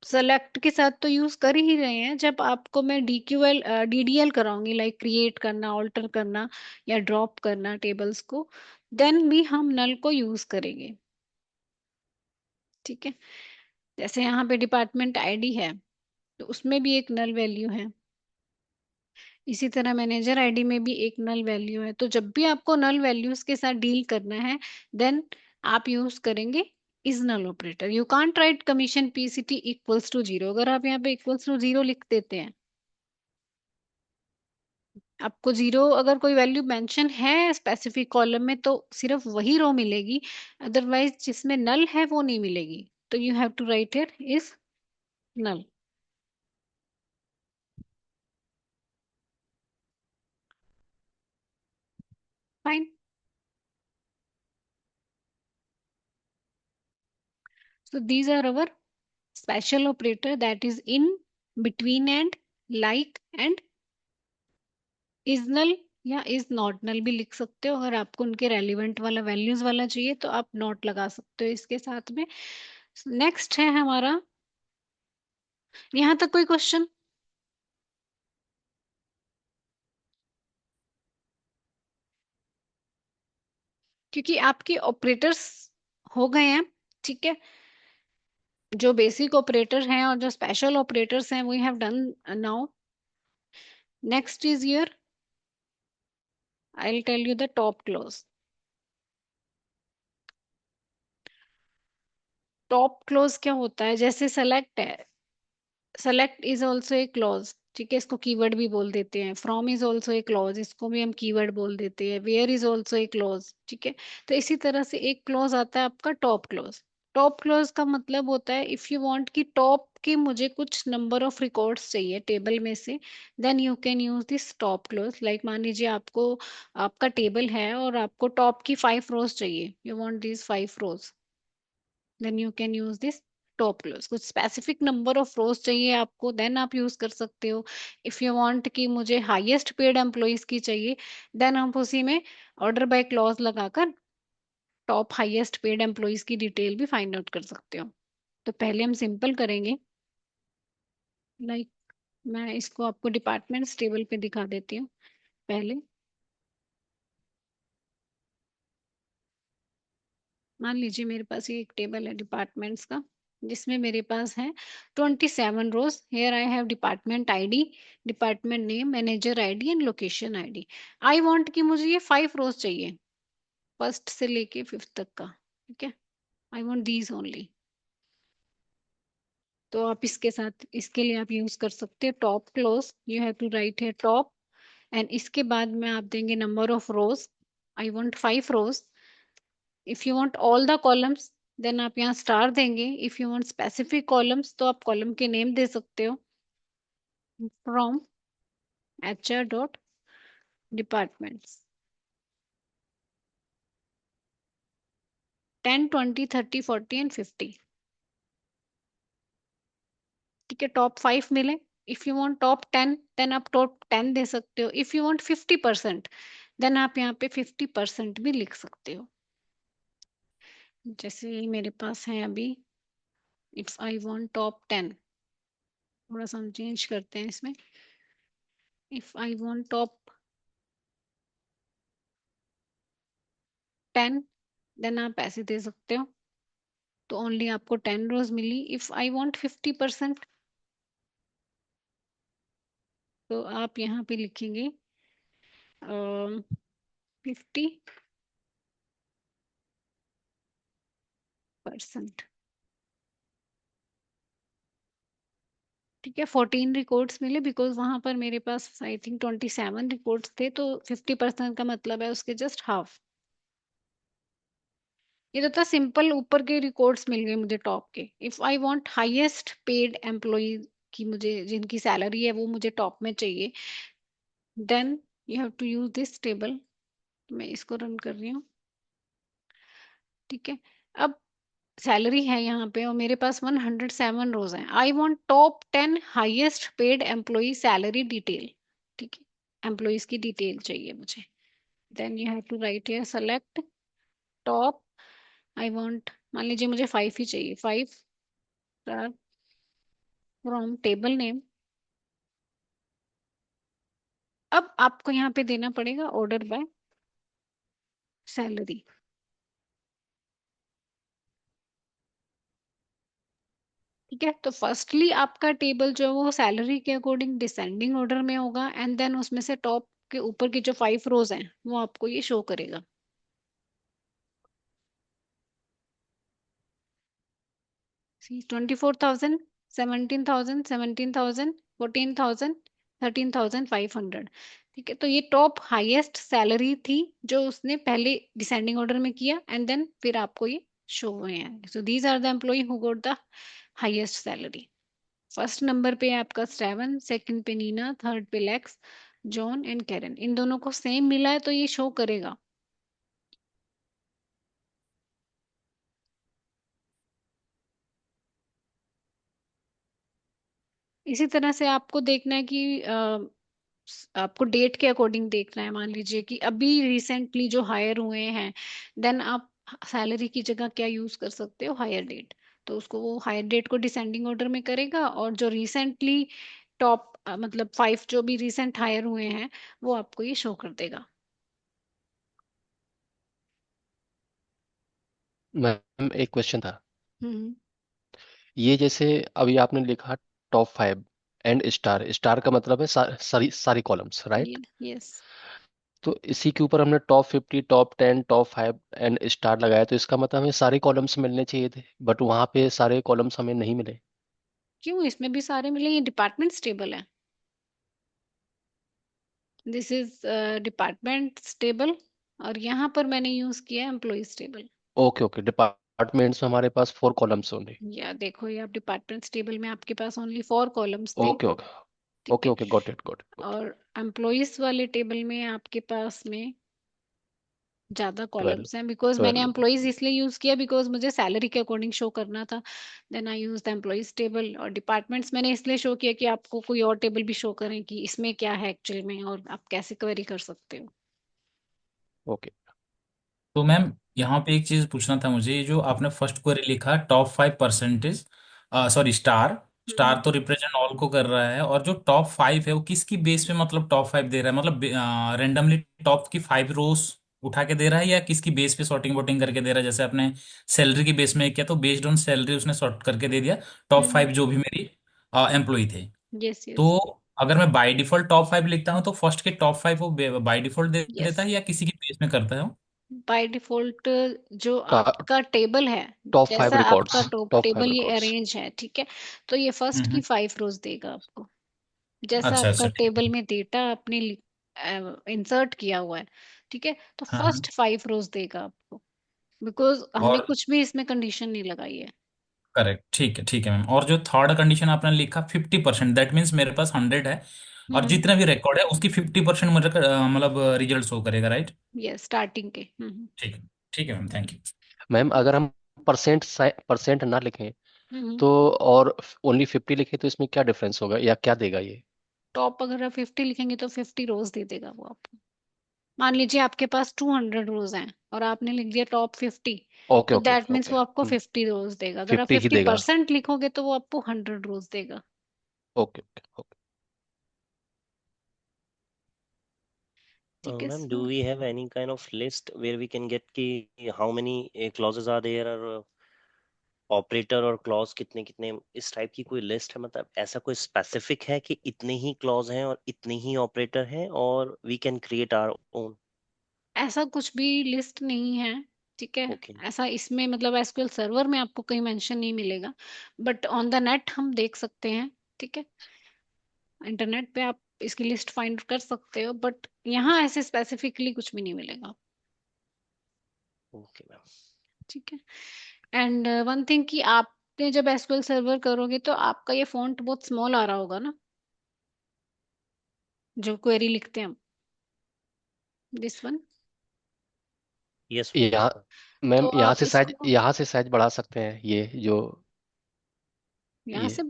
सेलेक्ट के साथ तो यूज कर ही रहे हैं। जब आपको मैं डीक्यूएल डीडीएल कराऊंगी, लाइक क्रिएट करना, ऑल्टर करना या ड्रॉप करना टेबल्स को, देन भी हम नल को यूज करेंगे। ठीक है, जैसे यहाँ पे डिपार्टमेंट आईडी है तो उसमें भी एक नल वैल्यू है, इसी तरह मैनेजर आईडी में भी एक नल वैल्यू है। तो जब भी आपको नल वैल्यूज के साथ डील करना है, देन आप यूज करेंगे is null operator. You can't write commission PCT equals to zero. अगर आप यहाँ पे इक्वल्स टू जीरो लिख देते हैं, आपको जीरो अगर कोई वैल्यू मेंशन है स्पेसिफिक कॉलम में तो सिर्फ वही रो मिलेगी, अदरवाइज जिसमें नल है वो नहीं मिलेगी। तो you have to write it is null. Fine. So these are our special operator, that is in, between and, like and is null या is not null भी लिख सकते हो। अगर आपको उनके रेलिवेंट वाला वैल्यूज वाला चाहिए तो आप नॉट लगा सकते हो इसके साथ में। नेक्स्ट है हमारा, यहाँ तक कोई क्वेश्चन? क्योंकि आपके ऑपरेटर्स हो गए हैं। ठीक है, जो बेसिक ऑपरेटर हैं और जो स्पेशल ऑपरेटर्स हैं we have done now. Next is your, I will tell you the top clause. Top clause क्या होता है? जैसे सेलेक्ट है, select is also a clause. ठीक है, इसको कीवर्ड भी बोल देते हैं। From is also a clause, इसको भी हम कीवर्ड बोल देते हैं। Where is also a clause. ठीक है, तो इसी तरह से एक क्लॉज आता है आपका टॉप क्लॉज। टॉप क्लॉज का मतलब होता है इफ यू वांट कि टॉप के मुझे कुछ नंबर ऑफ रिकॉर्ड्स चाहिए टेबल में से, then you can use this top clause. Like मान लीजिए आपको, आपका टेबल है और आपको टॉप की 5 रोज चाहिए, you want this 5 rows, then you can use this top clause. कुछ स्पेसिफिक नंबर ऑफ रोज चाहिए आपको, देन आप यूज कर सकते हो। इफ यू वांट कि मुझे हाईएस्ट पेड एम्प्लॉयज की चाहिए, देन आप उसी में ऑर्डर बाय क्लॉज लगाकर टॉप हाईएस्ट पेड एम्प्लॉयज की डिटेल भी फाइंड आउट कर सकते हो। तो पहले हम सिंपल करेंगे, लाइक मैं इसको आपको डिपार्टमेंट्स टेबल पे दिखा देती हूँ पहले। मान लीजिए मेरे पास ये एक टेबल है डिपार्टमेंट्स का, जिसमें मेरे पास है 27 rows. Here I have department ID, department name, manager ID and location ID. I want कि मुझे ये 5 रोज चाहिए, फर्स्ट से लेके फिफ्थ तक का। ठीक है, आई वांट दीज ओनली। तो आप इसके साथ, इसके लिए आप यूज कर सकते हो top clause. You have to write है टॉप, एंड इसके बाद में आप देंगे number of rows. I want 5 rows. If you want all the columns, then आप यहाँ स्टार देंगे। If you want specific columns तो आप कॉलम के नेम दे सकते हो, from HR dot departments 10, 20, 30, 40 and 50। ठीक है, टॉप 5 मिले। If you want top 10, then आप टॉप 10 दे सकते हो। इफ यू वांट 50%, देन आप यहाँ पे 50% भी लिख सकते हो। जैसे मेरे पास है अभी, इफ आई वांट टॉप 10, थोड़ा सा हम चेंज करते हैं इसमें। If I want top 10, then आप ऐसे दे सकते हो। तो ओनली आपको 10 रोज मिली। इफ आई वांट 50%, तो आप यहाँ पे लिखेंगे 50%। ठीक है, 14 रिकॉर्ड्स मिले, बिकॉज वहां पर मेरे पास आई थिंक 27 रिकॉर्ड्स थे, तो 50% का मतलब है उसके जस्ट हाफ। ये तो था सिंपल, ऊपर के रिकॉर्ड्स मिल गए मुझे टॉप के। If I want highest paid employee की, मुझे जिनकी सैलरी है वो मुझे टॉप में चाहिए, then you have to use this table. मैं इसको रन कर रही हूँ। ठीक है, अब सैलरी है यहाँ पे और मेरे पास 107 रोज हैं। I want top 10 highest paid employee salary detail. ठीक है, एम्प्लॉयज की डिटेल चाहिए मुझे। Then you have to write here select top. I want, मान लीजिए मुझे 5 ही चाहिए, 5 स्टार फ्रॉम टेबल नेम। अब आपको यहाँ पे देना पड़ेगा ऑर्डर बाय सैलरी। ठीक है, तो फर्स्टली आपका टेबल जो है वो सैलरी के अकॉर्डिंग डिसेंडिंग ऑर्डर में होगा, एंड देन उसमें से टॉप के ऊपर की जो 5 रोज हैं वो आपको ये शो करेगा। सी 24,000, 17,000, 17,000, 14,000, 13,500। ठीक है, तो ये टॉप हाईएस्ट सैलरी थी जो उसने पहले डिसेंडिंग ऑर्डर में किया, एंड देन फिर आपको ये शो हुए हैं। So these are the employee who got the highest salary. First number पे है आपका स्टेवन, सेकंड पे नीना, थर्ड पे लेक्स, जॉन एंड कैरन। इन दोनों को सेम मिला है तो ये शो करेगा। इसी तरह से आपको देखना है कि आपको डेट के अकॉर्डिंग देखना है। मान लीजिए कि अभी रिसेंटली जो हायर हुए हैं, देन आप सैलरी की जगह क्या यूज कर सकते हो, हायर डेट। तो उसको वो हायर डेट को डिसेंडिंग ऑर्डर में करेगा, और जो रिसेंटली टॉप मतलब 5 जो भी रिसेंट हायर हुए हैं वो आपको ये शो कर देगा। मैम एक क्वेश्चन था। हम्म। ये जैसे अभी आपने लिखा टॉप 5 एंड स्टार, स्टार का मतलब है सारी सारी कॉलम्स, ये राइट? यस। तो इसी के ऊपर हमने top 50, top 10, top 5 and star लगाया, तो इसका मतलब हमें सारे कॉलम्स मिलने चाहिए थे, बट वहां पे सारे कॉलम्स हमें नहीं मिले। क्यों, इसमें भी सारे मिले, ये डिपार्टमेंट टेबल है। दिस इज डिपार्टमेंट टेबल, और यहाँ पर मैंने यूज किया है employees table. Okay okay, departments में हमारे पास 4 कॉलम्स होंगे। या देखो, ये आप डिपार्टमेंट टेबल में आपके पास ओनली 4 कॉलम्स थे। ओके ओके ठीक ओके है, okay, got it got it got it. और एम्प्लॉइज वाले टेबल में आपके पास में ज्यादा 12, कॉलम्स हैं, बिकॉज मैंने 12। एम्प्लॉइज इसलिए यूज किया बिकॉज मुझे सैलरी के अकॉर्डिंग शो करना था। Then I use the employees table. और डिपार्टमेंट्स मैंने इसलिए शो किया कि आपको कोई और टेबल भी शो करें कि इसमें क्या है एक्चुअल में, और आप कैसे क्वेरी कर सकते हो। ओके। तो मैम यहाँ पे एक चीज पूछना था मुझे, ये जो आपने फर्स्ट क्वेरी लिखा टॉप 5%, सॉरी स्टार, हम्म। स्टार तो रिप्रेजेंट ऑल को कर रहा है, और जो टॉप 5 है वो किसकी बेस पे मतलब टॉप 5 दे रहा है, मतलब रेंडमली टॉप की 5 रोज उठा के दे रहा है, या किसकी बेस पे सॉर्टिंग वोटिंग करके दे रहा है? जैसे आपने सैलरी की बेस में किया तो बेस्ड ऑन सैलरी उसने सॉर्ट करके दे दिया टॉप हम्म। 5 जो भी मेरी एम्प्लॉय थे। यस तो यस। अगर मैं बाय डिफॉल्ट टॉप 5 लिखता हूँ तो फर्स्ट के टॉप 5 वो बाय डिफॉल्ट दे यस, देता है, या किसी की बेस में करता है वो? बाय डिफॉल्ट जो टॉप आपका टेबल है, 5 जैसा आपका रिकॉर्ड्स, टॉप टॉप 5 टेबल ये रिकॉर्ड्स। अरेंज है, ठीक है, तो ये फर्स्ट की हम्म। 5 रोज देगा आपको। जैसा अच्छा आपका अच्छा, ठीक टेबल है। में डेटा आपने इंसर्ट किया हुआ है, ठीक है, तो हाँ हाँ। फर्स्ट 5 रोज देगा आपको, बिकॉज हमने और कुछ भी इसमें कंडीशन नहीं लगाई है। करेक्ट, ठीक है मैम। और जो थर्ड कंडीशन आपने लिखा 50%, दैट मीन्स मेरे पास 100 है, और हम्म। जितना भी रिकॉर्ड है उसकी 50% मुझे मतलब रिजल्ट शो करेगा, राइट? यस, स्टार्टिंग के। ठीक है, ठीक है मैम, थैंक यू। मैम अगर हम परसेंट ना लिखें हम्म। तो, और ओनली 50 लिखें तो इसमें क्या डिफरेंस होगा या क्या देगा ये? टॉप अगर आप 50 लिखेंगे तो 50 रोज दे देगा वो आपको। मान लीजिए आपके पास 200 रोज हैं और आपने लिख दिया टॉप 50, ओके तो ओके दैट मीन्स ओके। वो आपको 50 रोज देगा। अगर आप 50 ही फिफ्टी देगा। परसेंट लिखोगे तो वो आपको 100 रोज देगा। Okay okay okay. ठीक है Ma'am, sir. do we have any kind of list where we can get ki how many clauses are there, or operator और क्लॉज कितने कितने, इस टाइप की कोई लिस्ट है? मतलब ऐसा कोई स्पेसिफिक है कि इतने ही क्लॉज हैं और इतने ही ऑपरेटर हैं, और we can create our own? ऐसा कुछ भी लिस्ट नहीं है, ठीक है। ओके। ऐसा इसमें मतलब एसक्यूएल सर्वर में आपको कहीं मेंशन नहीं मिलेगा, बट ऑन द नेट हम देख सकते हैं। ठीक है, इंटरनेट पे आप इसकी लिस्ट फाइंड कर सकते हो, बट यहाँ ऐसे स्पेसिफिकली कुछ भी नहीं मिलेगा। Okay ma'am. ठीक है, एंड वन थिंग कि आपने जब एसक्यूएल सर्वर करोगे तो आपका ये फॉन्ट बहुत स्मॉल आ रहा होगा ना, जो क्वेरी लिखते हैं हम, दिस वन। Yes ma'am. यहाँ तो मैम यहाँ आप से साइज, इसको यहाँ से साइज बढ़ा सकते हैं ये जो, यहाँ ये, से।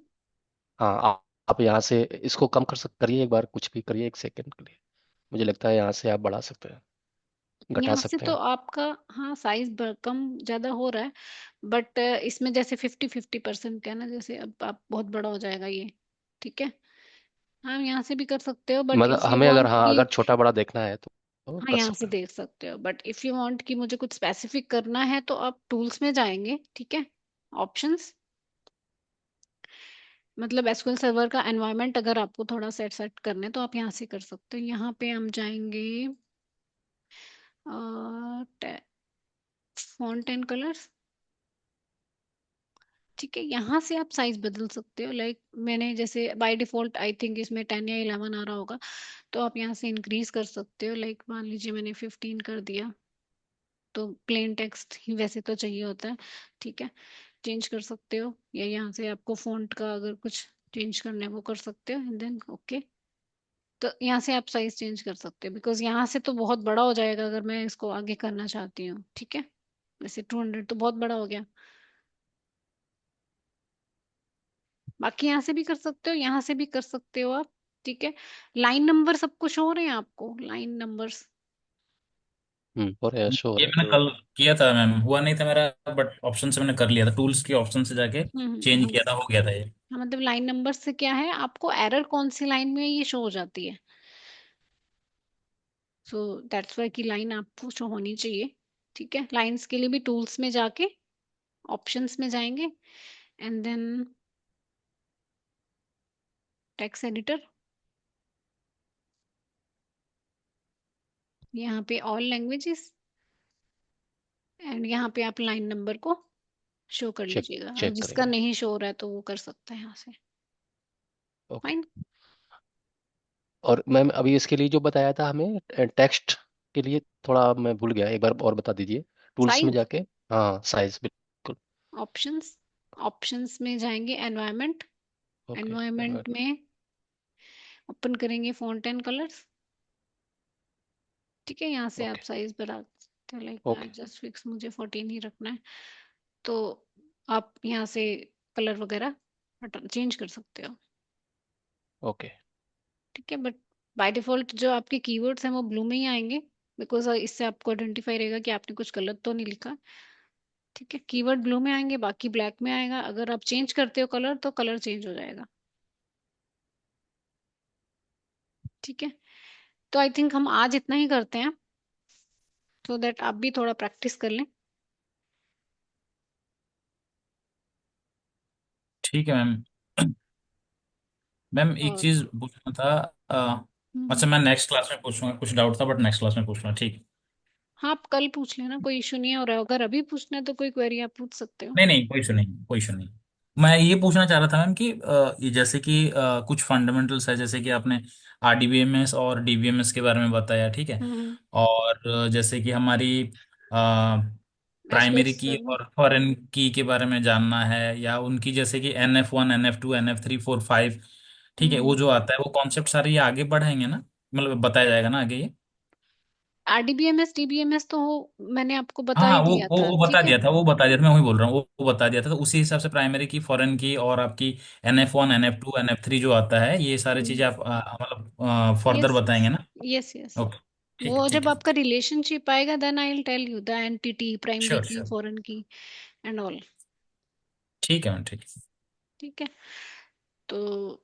हाँ आप यहाँ से इसको कम कर सकते, करिए एक बार, कुछ भी करिए एक सेकंड के लिए। मुझे लगता है यहाँ से आप बढ़ा सकते हैं। घटा यहाँ से सकते तो हैं? आपका, हाँ, साइज कम ज्यादा हो रहा है, बट इसमें जैसे 50-50% का है ना, जैसे अब आप बहुत बड़ा हो जाएगा ये। ठीक है, हाँ यहाँ से भी कर सकते हो, बट मतलब इफ यू हमें अगर, वांट हाँ, कि, अगर छोटा बड़ा देखना है तो हाँ कर यहाँ सकते से हैं। देख सकते हो, बट इफ यू वांट कि मुझे कुछ स्पेसिफिक करना है तो आप टूल्स में जाएंगे। ठीक है, ऑप्शंस, मतलब एसक्यूएल सर्वर का एनवायरनमेंट अगर आपको थोड़ा सेट सेट करना है तो आप यहाँ से कर सकते हो। यहाँ पे हम जाएंगे फॉन्ट एंड कलर्स। ठीक है, यहाँ से आप साइज बदल सकते हो, लाइक मैंने जैसे बाय डिफॉल्ट आई थिंक इसमें 10 या 11 आ रहा होगा, तो आप यहाँ से इंक्रीज कर सकते हो, लाइक मान लीजिए मैंने 15 कर दिया, तो प्लेन टेक्स्ट ही वैसे तो चाहिए होता है। ठीक है, चेंज कर सकते हो, या यहाँ से आपको फॉन्ट का अगर कुछ चेंज करना है वो कर सकते हो, एंड देन ओके। तो यहाँ से आप साइज चेंज कर सकते हो, बिकॉज यहाँ से तो बहुत बड़ा हो जाएगा अगर मैं इसको आगे करना चाहती हूँ। ठीक है, जैसे 200 तो बहुत बड़ा हो गया। बाकी यहाँ से भी कर सकते हो, यहाँ से भी कर सकते हो आप। ठीक है, लाइन नंबर सब कुछ हो रहे हैं आपको, लाइन नंबर्स। और ऐश हो ये रहा है। मैंने तो कल किया था मैम, हुआ नहीं था मेरा, बट ऑप्शन से मैंने कर लिया था, टूल्स के ऑप्शन से जाके चेंज हाँ, किया था, हो गया था ये। हाँ, मतलब लाइन नंबर से क्या है, आपको एरर कौन सी लाइन में है ये शो हो जाती है। सो दैट्स वाई की लाइन आपको शो होनी चाहिए। ठीक है, लाइंस के लिए भी टूल्स में जाके ऑप्शंस में जाएंगे, एंड देन टेक्स्ट एडिटर, यहाँ पे ऑल लैंग्वेजेस, एंड यहाँ पे आप लाइन नंबर को शो कर चेक लीजिएगा, और चेक जिसका करेंगे। नहीं शो हो रहा है तो वो कर सकता है यहाँ से। ओके। फाइन। और मैम अभी इसके लिए जो बताया था हमें टेक्स्ट के लिए, थोड़ा मैं भूल गया, एक बार और बता दीजिए टूल्स में साइज, जाके। हाँ, साइज बिल्कुल। ऑप्शंस, ऑप्शंस में जाएंगे, एनवायरनमेंट, ओके। एनवायरनमेंट में ओपन करेंगे फॉन्ट एंड कलर्स। ठीक है, यहाँ से आप ओके। साइज बढ़ा सकते हो, लाइक आई ओके। जस्ट फिक्स मुझे 14 ही रखना है, तो आप यहाँ से कलर वगैरह चेंज कर सकते हो। ओके। ठीक है, बट बाय डिफॉल्ट जो आपके कीवर्ड्स हैं वो ब्लू में ही आएंगे, बिकॉज इससे आपको आइडेंटिफाई रहेगा कि आपने कुछ गलत तो नहीं लिखा। ठीक है, कीवर्ड ब्लू में आएंगे, बाकी ब्लैक में आएगा। अगर आप चेंज करते हो कलर तो कलर चेंज हो जाएगा। ठीक है, तो आई थिंक हम आज इतना ही करते हैं, सो दैट आप भी थोड़ा प्रैक्टिस कर लें। ठीक है मैम। मैम एक और चीज पूछना था, हम्म, अच्छा मैं नेक्स्ट क्लास में पूछूंगा, कुछ डाउट था, बट नेक्स्ट क्लास में पूछूंगा, ठीक है? हाँ आप कल पूछ लेना, कोई इशू नहीं है, और अगर अभी पूछना है तो कोई क्वेरी आप पूछ सकते हो। नहीं नहीं, कोई इशू नहीं, कोई इशू नहीं। मैं ये पूछना चाह रहा था मैम कि ये जैसे कि कुछ फंडामेंटल्स है, जैसे कि आपने आरडीबीएमएस और डीबीएमएस के बारे में बताया, ठीक है। हम्म। और जैसे कि हमारी एसक्यूएल प्राइमरी की सर्वर। और फॉरेन की के बारे में जानना है, या उनकी जैसे कि NF1 NF2 NF3 4 5, ठीक है, वो हम्म। जो आता है वो कॉन्सेप्ट सारे ये आगे बढ़ाएंगे ना, मतलब बताया जाएगा ना आगे ये? आरडीबीएमएस डीबीएमएस तो मैंने आपको बता हाँ, ही वो दिया वो था। वो बता ठीक है। दिया था, वो बता दिया था, मैं वही बोल रहा हूँ, वो बता दिया था, तो उसी हिसाब से प्राइमरी की, फॉरेन की, और आपकी NF1 NF2 NF3 जो आता है, ये सारी चीजें आप मतलब फर्दर यस, बताएंगे ना? Yes, yes. ओके। ठीक है, वो ठीक जब है। आपका रिलेशनशिप आएगा then I will tell you the entity, primary sure key, sure. Foreign key, and all. ठीक है मैम, ठीक है। ठीक है, तो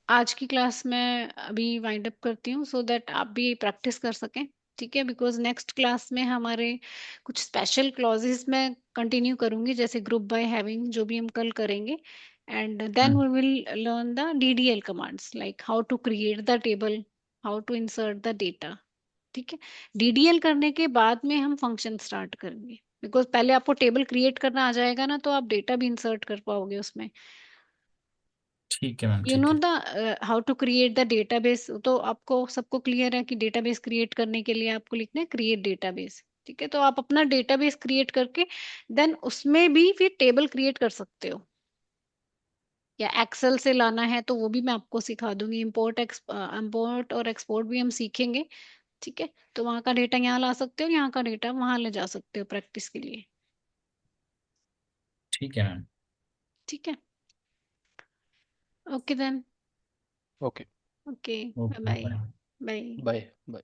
आज की क्लास मैं अभी वाइंड अप करती हूँ, सो दैट आप भी प्रैक्टिस कर सकें। ठीक है, बिकॉज नेक्स्ट क्लास में हमारे कुछ स्पेशल क्लॉजेस मैं कंटिन्यू करूंगी, जैसे ग्रुप बाय हैविंग जो भी हम कल करेंगे, and then hmm, we will learn the DDL commands, like how to create the table, how to insert the data. ठीक है, डीडीएल करने के बाद में हम फंक्शन स्टार्ट करेंगे, बिकॉज पहले आपको टेबल क्रिएट करना आ जाएगा ना, तो आप डेटा भी इंसर्ट कर पाओगे उसमें। ठीक है मैम, यू नो ठीक है। The how to create the database, तो आपको सबको क्लियर है कि डेटाबेस क्रिएट करने के लिए आपको लिखना है क्रिएट डेटाबेस। ठीक है, तो आप अपना डेटाबेस क्रिएट करके देन उसमें भी फिर टेबल क्रिएट कर सकते हो, या एक्सेल से लाना है तो वो भी मैं आपको सिखा दूंगी। इंपोर्ट और एक्सपोर्ट भी हम सीखेंगे। ठीक है, तो वहाँ का डेटा यहाँ ला सकते हो, यहाँ का डेटा वहाँ ले जा सकते हो प्रैक्टिस के लिए। ठीक है मैम। ठीक है, okay then. Okay. Okay, bye okay bye. Bye. Bye. Bye bye.